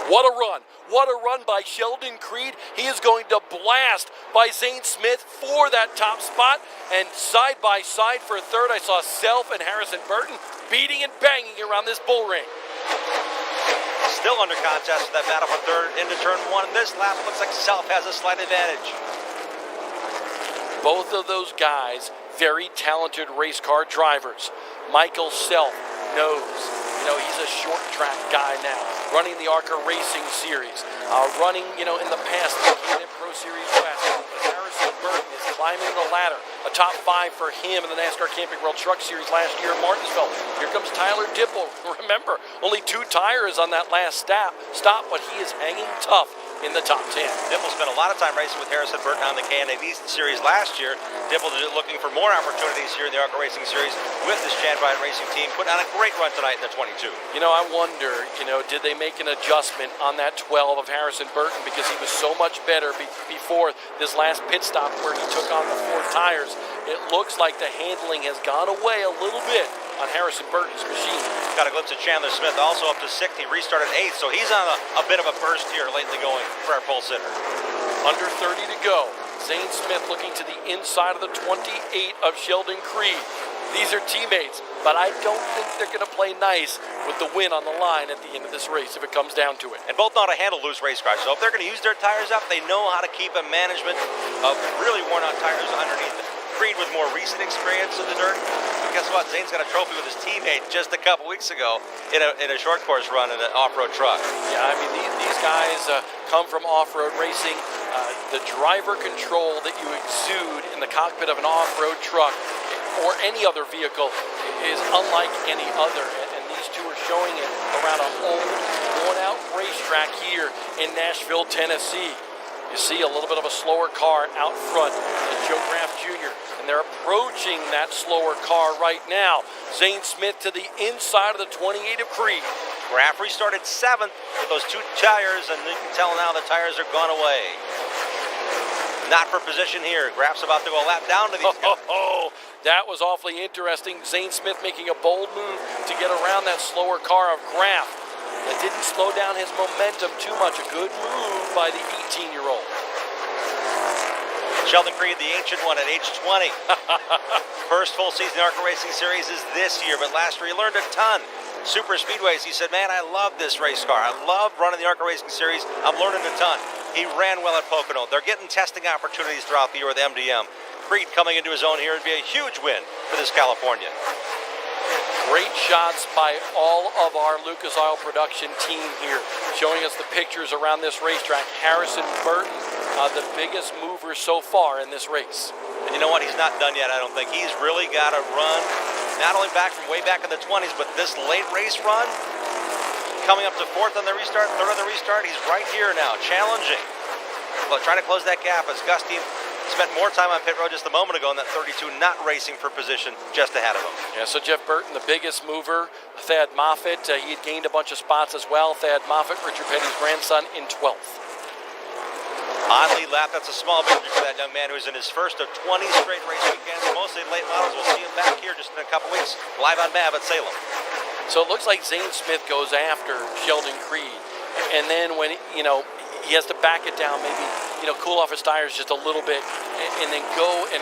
What a run. What a run by Sheldon Creed. He is going to blast by Zane Smith for that top spot. And side by side for third, I saw Self and Harrison Burton beating and banging around this bull ring. Still under contest with that battle for third into turn 1. This lap looks like Self has a slight advantage. Both of those guys, very talented race car drivers. Michael Self knows, he's a short track guy now, running the ARCA Racing Series, running, in the past, the Pro Series West. Harrison Burton is climbing the ladder, a top 5 for him in the NASCAR Camping World Truck Series last year in Martinsville. Here comes Tyler Dipple. Remember, only 2 tires on that last stop, but he is hanging tough in the top 10. Dipple spent a lot of time racing with Harrison Burton on the K&A East Series last year. Dipple is looking for more opportunities here in the ARCA Racing Series with this Chad Bryant Racing team, putting on a great run tonight in the 22. I wonder, did they make an adjustment on that 12 of Harrison Burton because he was so much better before this last pit stop where he took on the 4 tires. It looks like the handling has gone away a little bit on Harrison Burton's machine. Got a glimpse of Chandler Smith also up to 6th. He restarted 8th, so he's on a bit of a burst here lately going for our pole sitter. Under 30 to go. Zane Smith looking to the inside of the 28 of Sheldon Creed. These are teammates, but I don't think they're going to play nice with the win on the line at the end of this race if it comes down to it. And both know how to handle loose race cars, so if they're going to use their tires up, they know how to keep a management of really worn out tires underneath it. Creed with more recent experience in the dirt. But guess what? Zane's got a trophy with his teammate just a couple weeks ago in a short course run in an off-road truck. Yeah, I mean, these guys come from off-road racing. The driver control that you exude in the cockpit of an off-road truck or any other vehicle is unlike any other. And these two are showing it around an old, worn-out racetrack here in Nashville, Tennessee. You see a little bit of a slower car out front. It's Joe Graff Jr. And they're approaching that slower car right now. Zane Smith to the inside of the 28 of Creed. Graff restarted 7th with those 2 tires, and you can tell now the tires are gone away. Not for position here. Graff's about to go a lap down to these guys. That was awfully interesting. Zane Smith making a bold move to get around that slower car of Graff. That didn't slow down his momentum too much. A good move by the 18-year-old. Sheldon Creed, the ancient one at age 20. First full season ARCA Racing Series is this year, but last year he learned a ton. Super Speedways, he said, man, I love this race car. I love running the ARCA Racing Series. I'm learning a ton. He ran well at Pocono. They're getting testing opportunities throughout the year with MDM. Creed coming into his own here would be a huge win for this Californian. Great shots by all of our Lucas Oil production team here, showing us the pictures around this racetrack. Harrison Burton, the biggest mover so far in this race. And you know what? He's not done yet, I don't think. He's really got to run, not only back from way back in the 20s, but this late race run, coming up to 4th on the restart, 3rd on the restart. He's right here now, challenging. Well, trying to close that gap as Gustine spent more time on pit road just a moment ago in that 32, not racing for position just ahead of him. Yeah, so Jeff Burton, the biggest mover. Thad Moffitt, he had gained a bunch of spots as well. Thad Moffitt, Richard Petty's grandson, in 12th. On lead lap, that's a small victory for that young man who's in his first of 20 straight race weekends, mostly late models. We'll see him back here just in a couple weeks, live on MAV at Salem. So it looks like Zane Smith goes after Sheldon Creed. And then when, he has to back it down, maybe, cool off his tires just a little bit, and then go and,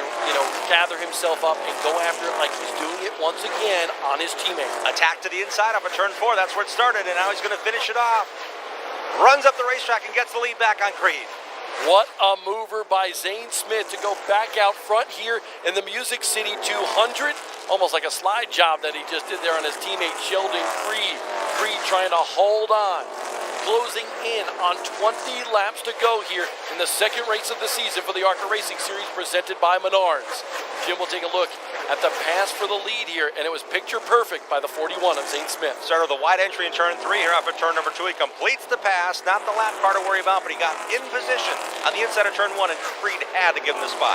gather himself up and go after it like he's doing it once again on his teammate. Attack to the inside up at turn 4, that's where it started, and now he's going to finish it off. Runs up the racetrack and gets the lead back on Creed. What a mover by Zane Smith to go back out front here in the Music City 200. Almost like a slide job that he just did there on his teammate Sheldon Creed. Creed trying to hold on. closing in on 20 laps to go here in the second race of the season for the ARCA Racing Series presented by Menards. Jim will take a look at the pass for the lead here, and it was picture perfect by the 41 of Zane Smith. Started with the wide entry in turn 3 here off at turn number 2. He completes the pass, not the lap car to worry about, but he got in position on the inside of turn 1, and Creed had to give him the spot.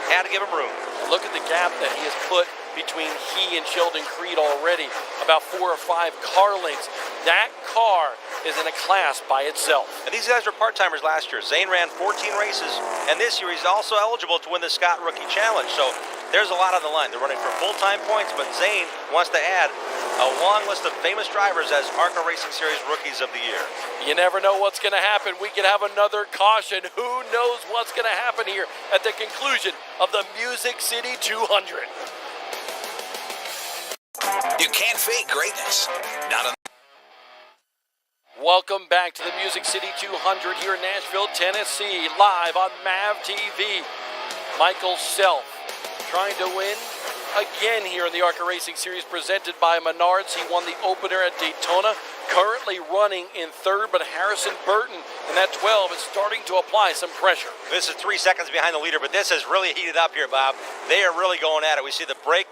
Had to give him room. And look at the gap that he has put between he and Sheldon Creed already, about 4 or 5 car lengths. That car is in a class by itself. And these guys were part-timers last year. Zane ran 14 races, and this year he's also eligible to win the Scott Rookie Challenge. So there's a lot on the line. They're running for full-time points, but Zane wants to add a long list of famous drivers as ARCA Racing Series Rookies of the Year. You never know what's going to happen. We could have another caution. Who knows what's going to happen here at the conclusion of the Music City 200. You can't fake greatness. Not on. Welcome back to the Music City 200 here in Nashville, Tennessee, live on MAV TV. Michael Self trying to win again here in the ARCA Racing Series presented by Menards. He won the opener at Daytona, currently running in third, but Harrison Burton in that 12 is starting to apply some pressure. This is 3 seconds behind the leader, but this has really heated up here, Bob. They are really going at it. We see the brake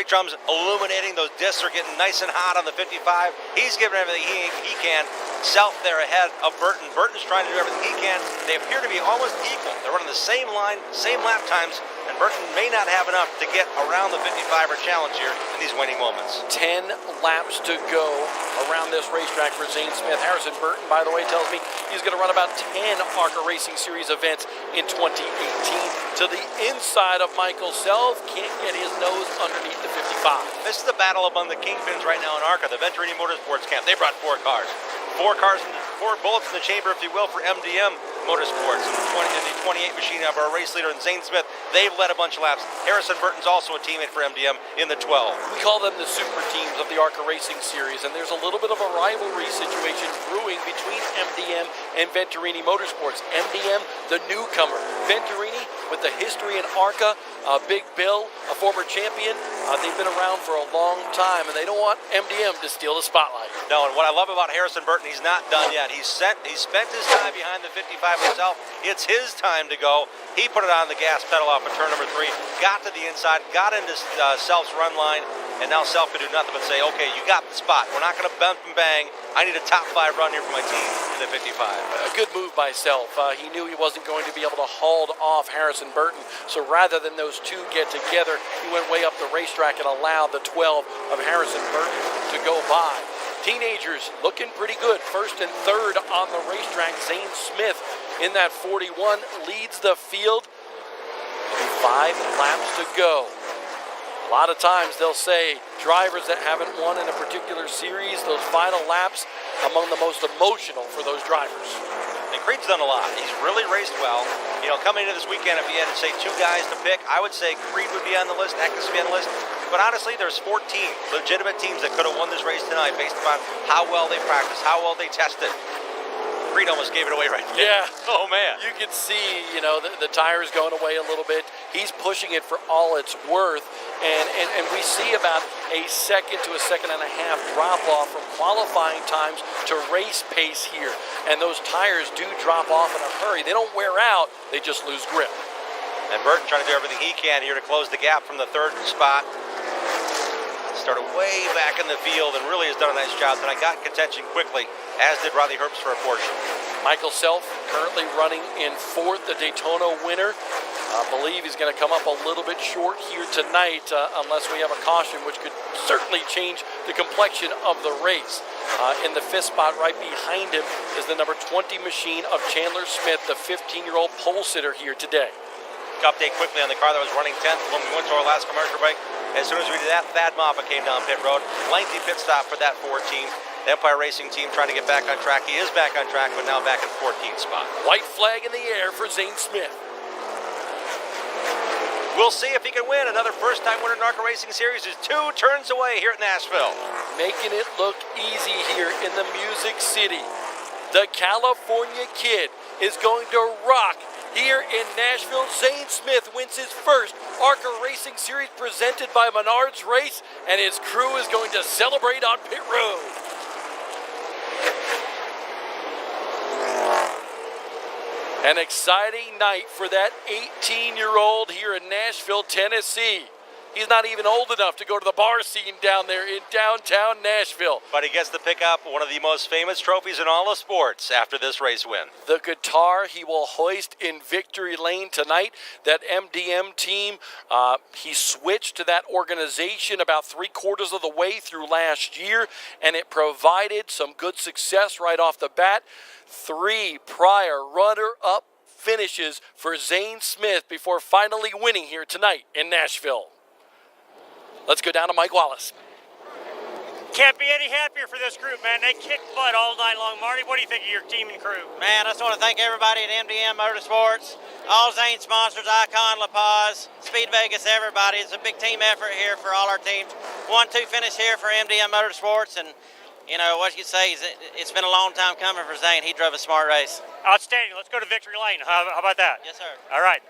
drums illuminating. Those discs are getting nice and hot on the 55. He's giving everything he can. Self there ahead of Burton. Burton's trying to do everything he can. They appear to be almost equal. They're running the same line, same lap times, and Burton may not have enough to get around the 55er challenge here in these waning moments. 10 laps to go around this racetrack for Zane Smith. Harrison Burton, by the way, tells me he's going to run about 10 ARCA Racing Series events in 2018. To the inside of Michael Self, can't get his nose underneath the 55. This is the battle among the kingpins right now in ARCA, the Venturini Motorsports camp. They brought 4 cars. 4 bullets in the chamber, if you will, for MDM Motorsports and the 28 machine of our race leader and Zane Smith. They've led a bunch of laps. Harrison Burton's also a teammate for MDM in the 12. We call them the super teams of the ARCA Racing Series, and there's a little bit of a rivalry situation brewing between MDM and Venturini Motorsports. MDM, the newcomer. Venturini, with the history in ARCA, Big Bill, a former champion. They've been around for a long time, and they don't want MDM to steal the spotlight. No, and what I love about Harrison Burton, he's not done yet. He's spent his time behind the 55 himself. It's his time to go. He put it on the gas pedal off of turn number 3, got to the inside, got into Self's run line, and now Self could do nothing but say, okay, you got the spot. We're not going to bump and bang. I need a top 5 run here for my team in the 55. A good move by Self. He knew he wasn't going to be able to haul off Harrison Burton, so rather than those two get together, he went way up the racetrack and allowed the 12 of Harrison Burton to go by. Teenagers looking pretty good. First and third on the racetrack. Zane Smith in that 41 leads the field. 5 laps to go. A lot of times they'll say drivers that haven't won in a particular series, those final laps among the most emotional for those drivers. And Creed's done a lot. He's really raced well. You know, coming into this weekend, if you had to say 2 guys to pick, I would say Creed would be on the list, Eckes would be on the list. But honestly, there's 14 legitimate teams that could have won this race tonight based upon how well they practiced, how well they tested. Creed almost gave it away right there. Yeah. Oh, man. You can see, you know, the tires going away a little bit. He's pushing it for all it's worth. And we see about a second to a second and a half drop off from qualifying times to race pace here. And those tires do drop off in a hurry. They don't wear out. They just lose grip. And Burton trying to do everything he can here to close the gap from the 3rd spot. Started way back in the field and really has done a nice job. Then I got in contention quickly, as did Riley Herbst for a portion. Michael Self currently running in 4th, the Daytona winner. I believe he's going to come up a little bit short here tonight unless we have a caution, which could certainly change the complexion of the race. In the 5th spot right behind him is the number 20 machine of Chandler Smith, the 15-year-old pole sitter here today. Update quickly on the car that was running 10th when we went to our last commercial break. As soon as we did that, Thad Moffa came down pit road. Lengthy pit stop for that 14. The Empire Racing team trying to get back on track. He is back on track, but now back in 14th spot. White flag in the air for Zane Smith. We'll see if he can win. Another first-time winner in ARCA Racing Series is 2 turns away here at Nashville. Making it look easy here in the Music City. The California Kid is going to rock here in Nashville. Zane Smith wins his first ARCA Racing Series presented by Menards Race, and his crew is going to celebrate on pit road. An exciting night for that 18-year-old here in Nashville, Tennessee. He's not even old enough to go to the bar scene down there in downtown Nashville. But he gets to pick up one of the most famous trophies in all of sports after this race win. The guitar he will hoist in victory lane tonight. That MDM team, he switched to that organization about 3/4 of the way through last year, and it provided some good success right off the bat. 3 prior runner-up finishes for Zane Smith before finally winning here tonight in Nashville. Let's go down to Mike Wallace. Can't be any happier for this group, man. They kicked butt all night long. Marty, what do you think of your team and crew? Man, I just want to thank everybody at MDM Motorsports, all Zane sponsors, Icon, La Paz, Speed Vegas, everybody. It's a big team effort here for all our teams. 1-2 finish here for MDM Motorsports, and you know what you say is it's been a long time coming for Zane. He drove a smart race. Outstanding. Let's go to victory lane. How about that? Yes, sir. All right.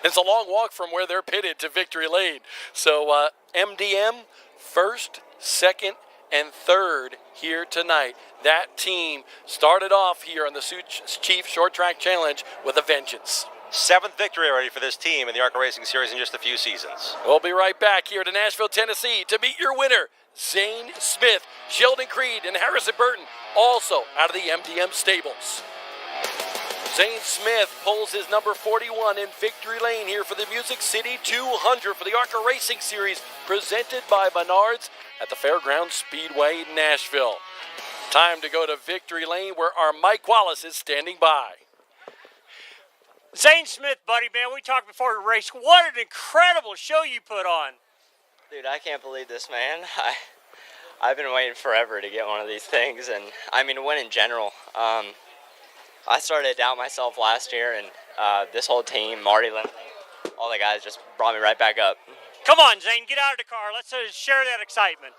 It's a long walk from where they're pitted to victory lane. So MDM first, second, and third here tonight. That team started off here on the Sioux Chief Short Track Challenge with a vengeance. 7th victory already for this team in the ARCA Racing Series in just a few seasons. We'll be right back here to Nashville, Tennessee to meet your winner, Zane Smith, Sheldon Creed, and Harrison Burton, also out of the MDM stables. Zane Smith pulls his number 41 in victory lane here for the Music City 200 for the ARCA Racing Series, presented by Menards at the Fairgrounds Speedway, Nashville. Time to go to victory lane where our Mike Wallace is standing by. Zane Smith, buddy, man, we talked before the race. What an incredible show you put on. Dude, I can't believe this, man. I've been waiting forever to get one of these things, and I mean, win in general. I started to doubt myself last year, and this whole team, Marty, Lindley, all the guys just brought me right back up. Come on, Zane, get out of the car. Let's share that excitement.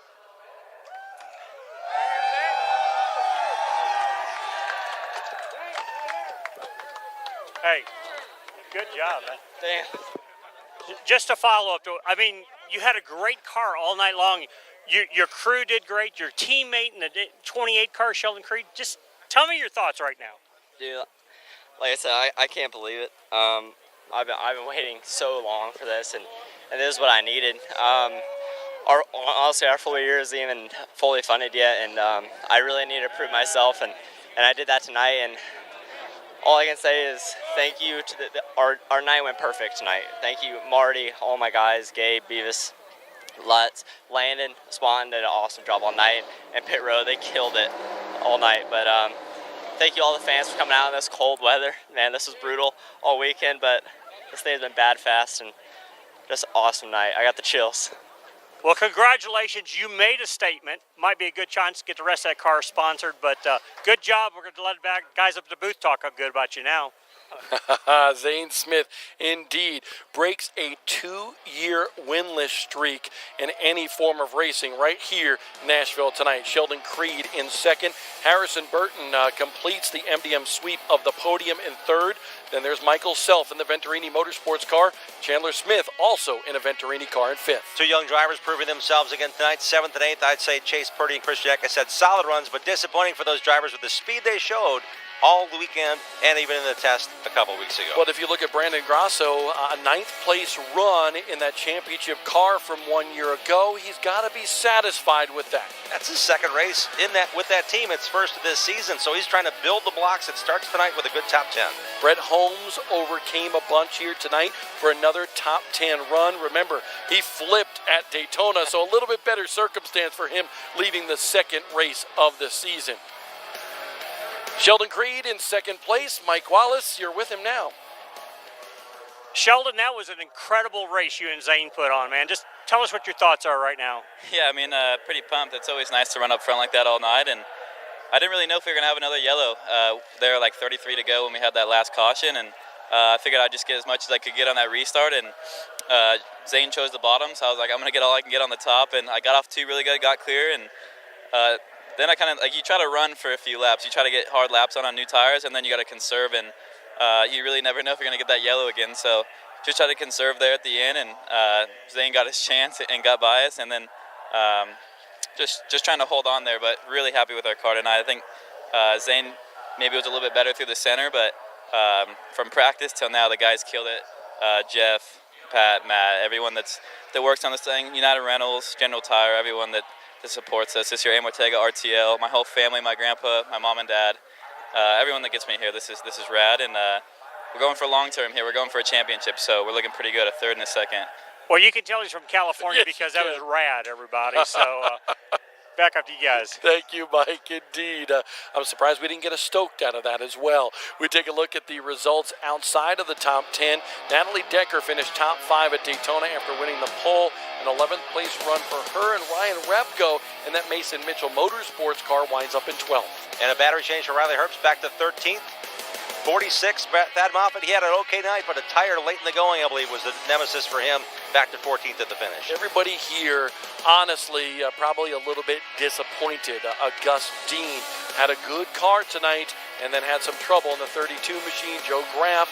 Hey, good job, man. Damn. Just to follow up, I mean, you had a great car all night long. Your crew did great. Your teammate in the 28 car, Sheldon Creed. Just tell me your thoughts right now. Dude, like I said, I can't believe it. I've been waiting so long for this, and this is what I needed. Honestly, our full year isn't even fully funded yet, and I really need to prove myself, and I did that tonight. And all I can say is thank you to our night went perfect tonight. Thank you, Marty, all my guys, Gabe, Beavis, Lutz, Landon, Swan did an awesome job all night, and Pit Road, they killed it all night. But thank you all the fans for coming out in this cold weather. Man, this was brutal all weekend, but this thing has been bad fast, and just an awesome night. I got the chills. Well, congratulations. You made a statement. Might be a good chance to get the rest of that car sponsored, but good job. We're going to let the guys up at the booth talk how good about you now. Zane Smith indeed breaks a 2-year winless streak in any form of racing right here in Nashville tonight. Sheldon Creed in second. Harrison Burton completes the MDM sweep of the podium in third. Then there's Michael Self in the Venturini Motorsports car. Chandler Smith also in a Venturini car in fifth. 2 young drivers proving themselves again tonight, 7th and 8th. I'd say Chase Purdy and Chris Jack. I said solid runs, but disappointing for those drivers with the speed they showed all the weekend and even in the test a couple weeks ago. But if you look at Brandon Grasso, a 9th place run in that championship car from 1 year ago, he's got to be satisfied with that. That's his second race with that team. It's first of this season, so he's trying to build the blocks. It starts tonight with a good top 10. Brett Holmes overcame a bunch here tonight for another top 10 run. Remember, he flipped at Daytona, so a little bit better circumstance for him leaving the second race of the season. Sheldon Creed in second place. Mike Wallace, you're with him now. Sheldon, that was an incredible race you and Zane put on, man. Just tell us what your thoughts are right now. Yeah, I mean, pretty pumped. It's always nice to run up front like that all night, and I didn't really know if we were going to have another yellow. There were like 33 to go when we had that last caution, and I figured I'd just get as much as I could get on that restart, and Zane chose the bottom, so I was like, I'm going to get all I can get on the top, and I got off 2 really good, got clear, and then I kind of, you try to run for a few laps. You try to get hard laps on new tires, and then you got to conserve, and you really never know if you're going to get that yellow again. So just try to conserve there at the end, and Zane got his chance and got by us, and then just trying to hold on there, but really happy with our car tonight. I think Zane maybe it was a little bit better through the center, but from practice till now, the guys killed it. Jeff, Pat, Matt, everyone that works on this thing, United Rentals, General Tire, everyone that supports us. This year, Amortega, RTL, my whole family, my grandpa, my mom and dad, everyone that gets me here. This is rad, and we're going for long term here. We're going for a championship, so we're looking pretty good, a third and a second. Well, you can tell he's from California because that was rad, everybody. So back up to you guys. Thank you, Mike. Indeed. I'm surprised we didn't get a stoked out of that as well. We take a look at the results outside of the top 10. Natalie Decker finished top 5 at Daytona after winning the pole. An 11th place run for her and Ryan Repko, and that Mason Mitchell Motorsports car winds up in 12th. And a battery change for Riley Herbst back to 13th. 46, Thad Moffitt, he had an okay night, but a tire late in the going, I believe, was the nemesis for him. Back to 14th at the finish. Everybody here, honestly, probably a little bit disappointed. Gus Dean had a good car tonight and then had some trouble in the 32 machine. Joe Graff,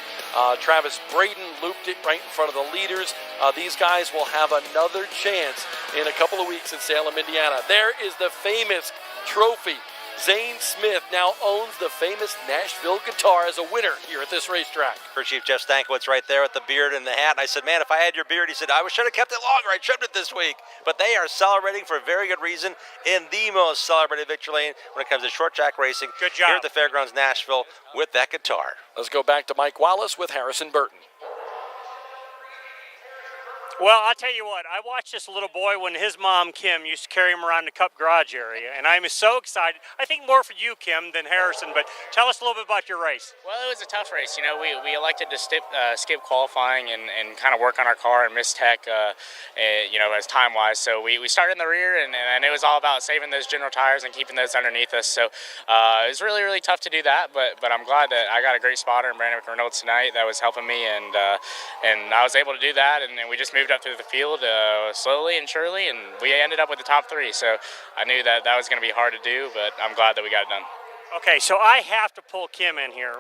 Travis Braden looped it right in front of the leaders. These guys will have another chance in a couple of weeks in Salem, Indiana. There is the famous trophy. Zane Smith now owns the famous Nashville guitar as a winner here at this racetrack. Crew Chief Jeff Stankiewicz right there with the beard and the hat. And I said, man, if I had your beard, he said, I should have kept it longer. I trimmed it this week. But they are celebrating for a very good reason in the most celebrated victory lane when it comes to short track racing. Good job. Here at the Fairgrounds Nashville with that guitar. Let's go back to Mike Wallace with Harrison Burton. Well, I'll tell you what, I watched this little boy when his mom, Kim, used to carry him around the Cup garage area, and I'm so excited. I think more for you, Kim, than Harrison, but tell us a little bit about your race. Well, it was a tough race. You know, we elected to skip qualifying and kind of work on our car and miss tech, you know, as time-wise. So we started in the rear, and it was all about saving those General Tires and keeping those underneath us. So it was really, really tough to do that, but I'm glad that I got a great spotter in Brandon McReynolds tonight that was helping me, and I was able to do that, and we just moved up through the field slowly and surely, and we ended up with the top 3. So I knew that was going to be hard to do, but I'm glad that we got it done. Okay, so I have to pull Kim in here.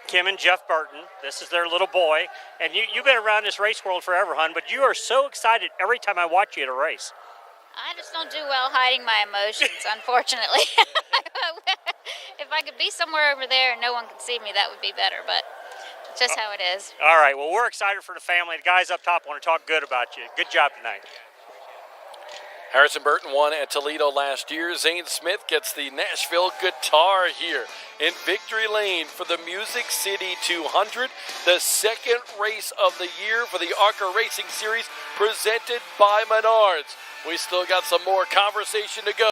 Kim and Jeff Burton. This is their little boy, and you've been around this race world forever, hon, but you are so excited every time I watch you at a race. I just don't do well hiding my emotions, unfortunately. If I could be somewhere over there and no one could see me, that would be better, but it's just how it is. All right, well, we're excited for the family. The guys up top want to talk good about you. Good job tonight. Harrison Burton won at Toledo last year. Zane Smith gets the Nashville guitar here in Victory Lane for the Music City 200, the second race of the year for the ARCA Racing Series presented by Menards. We still got some more conversation to go.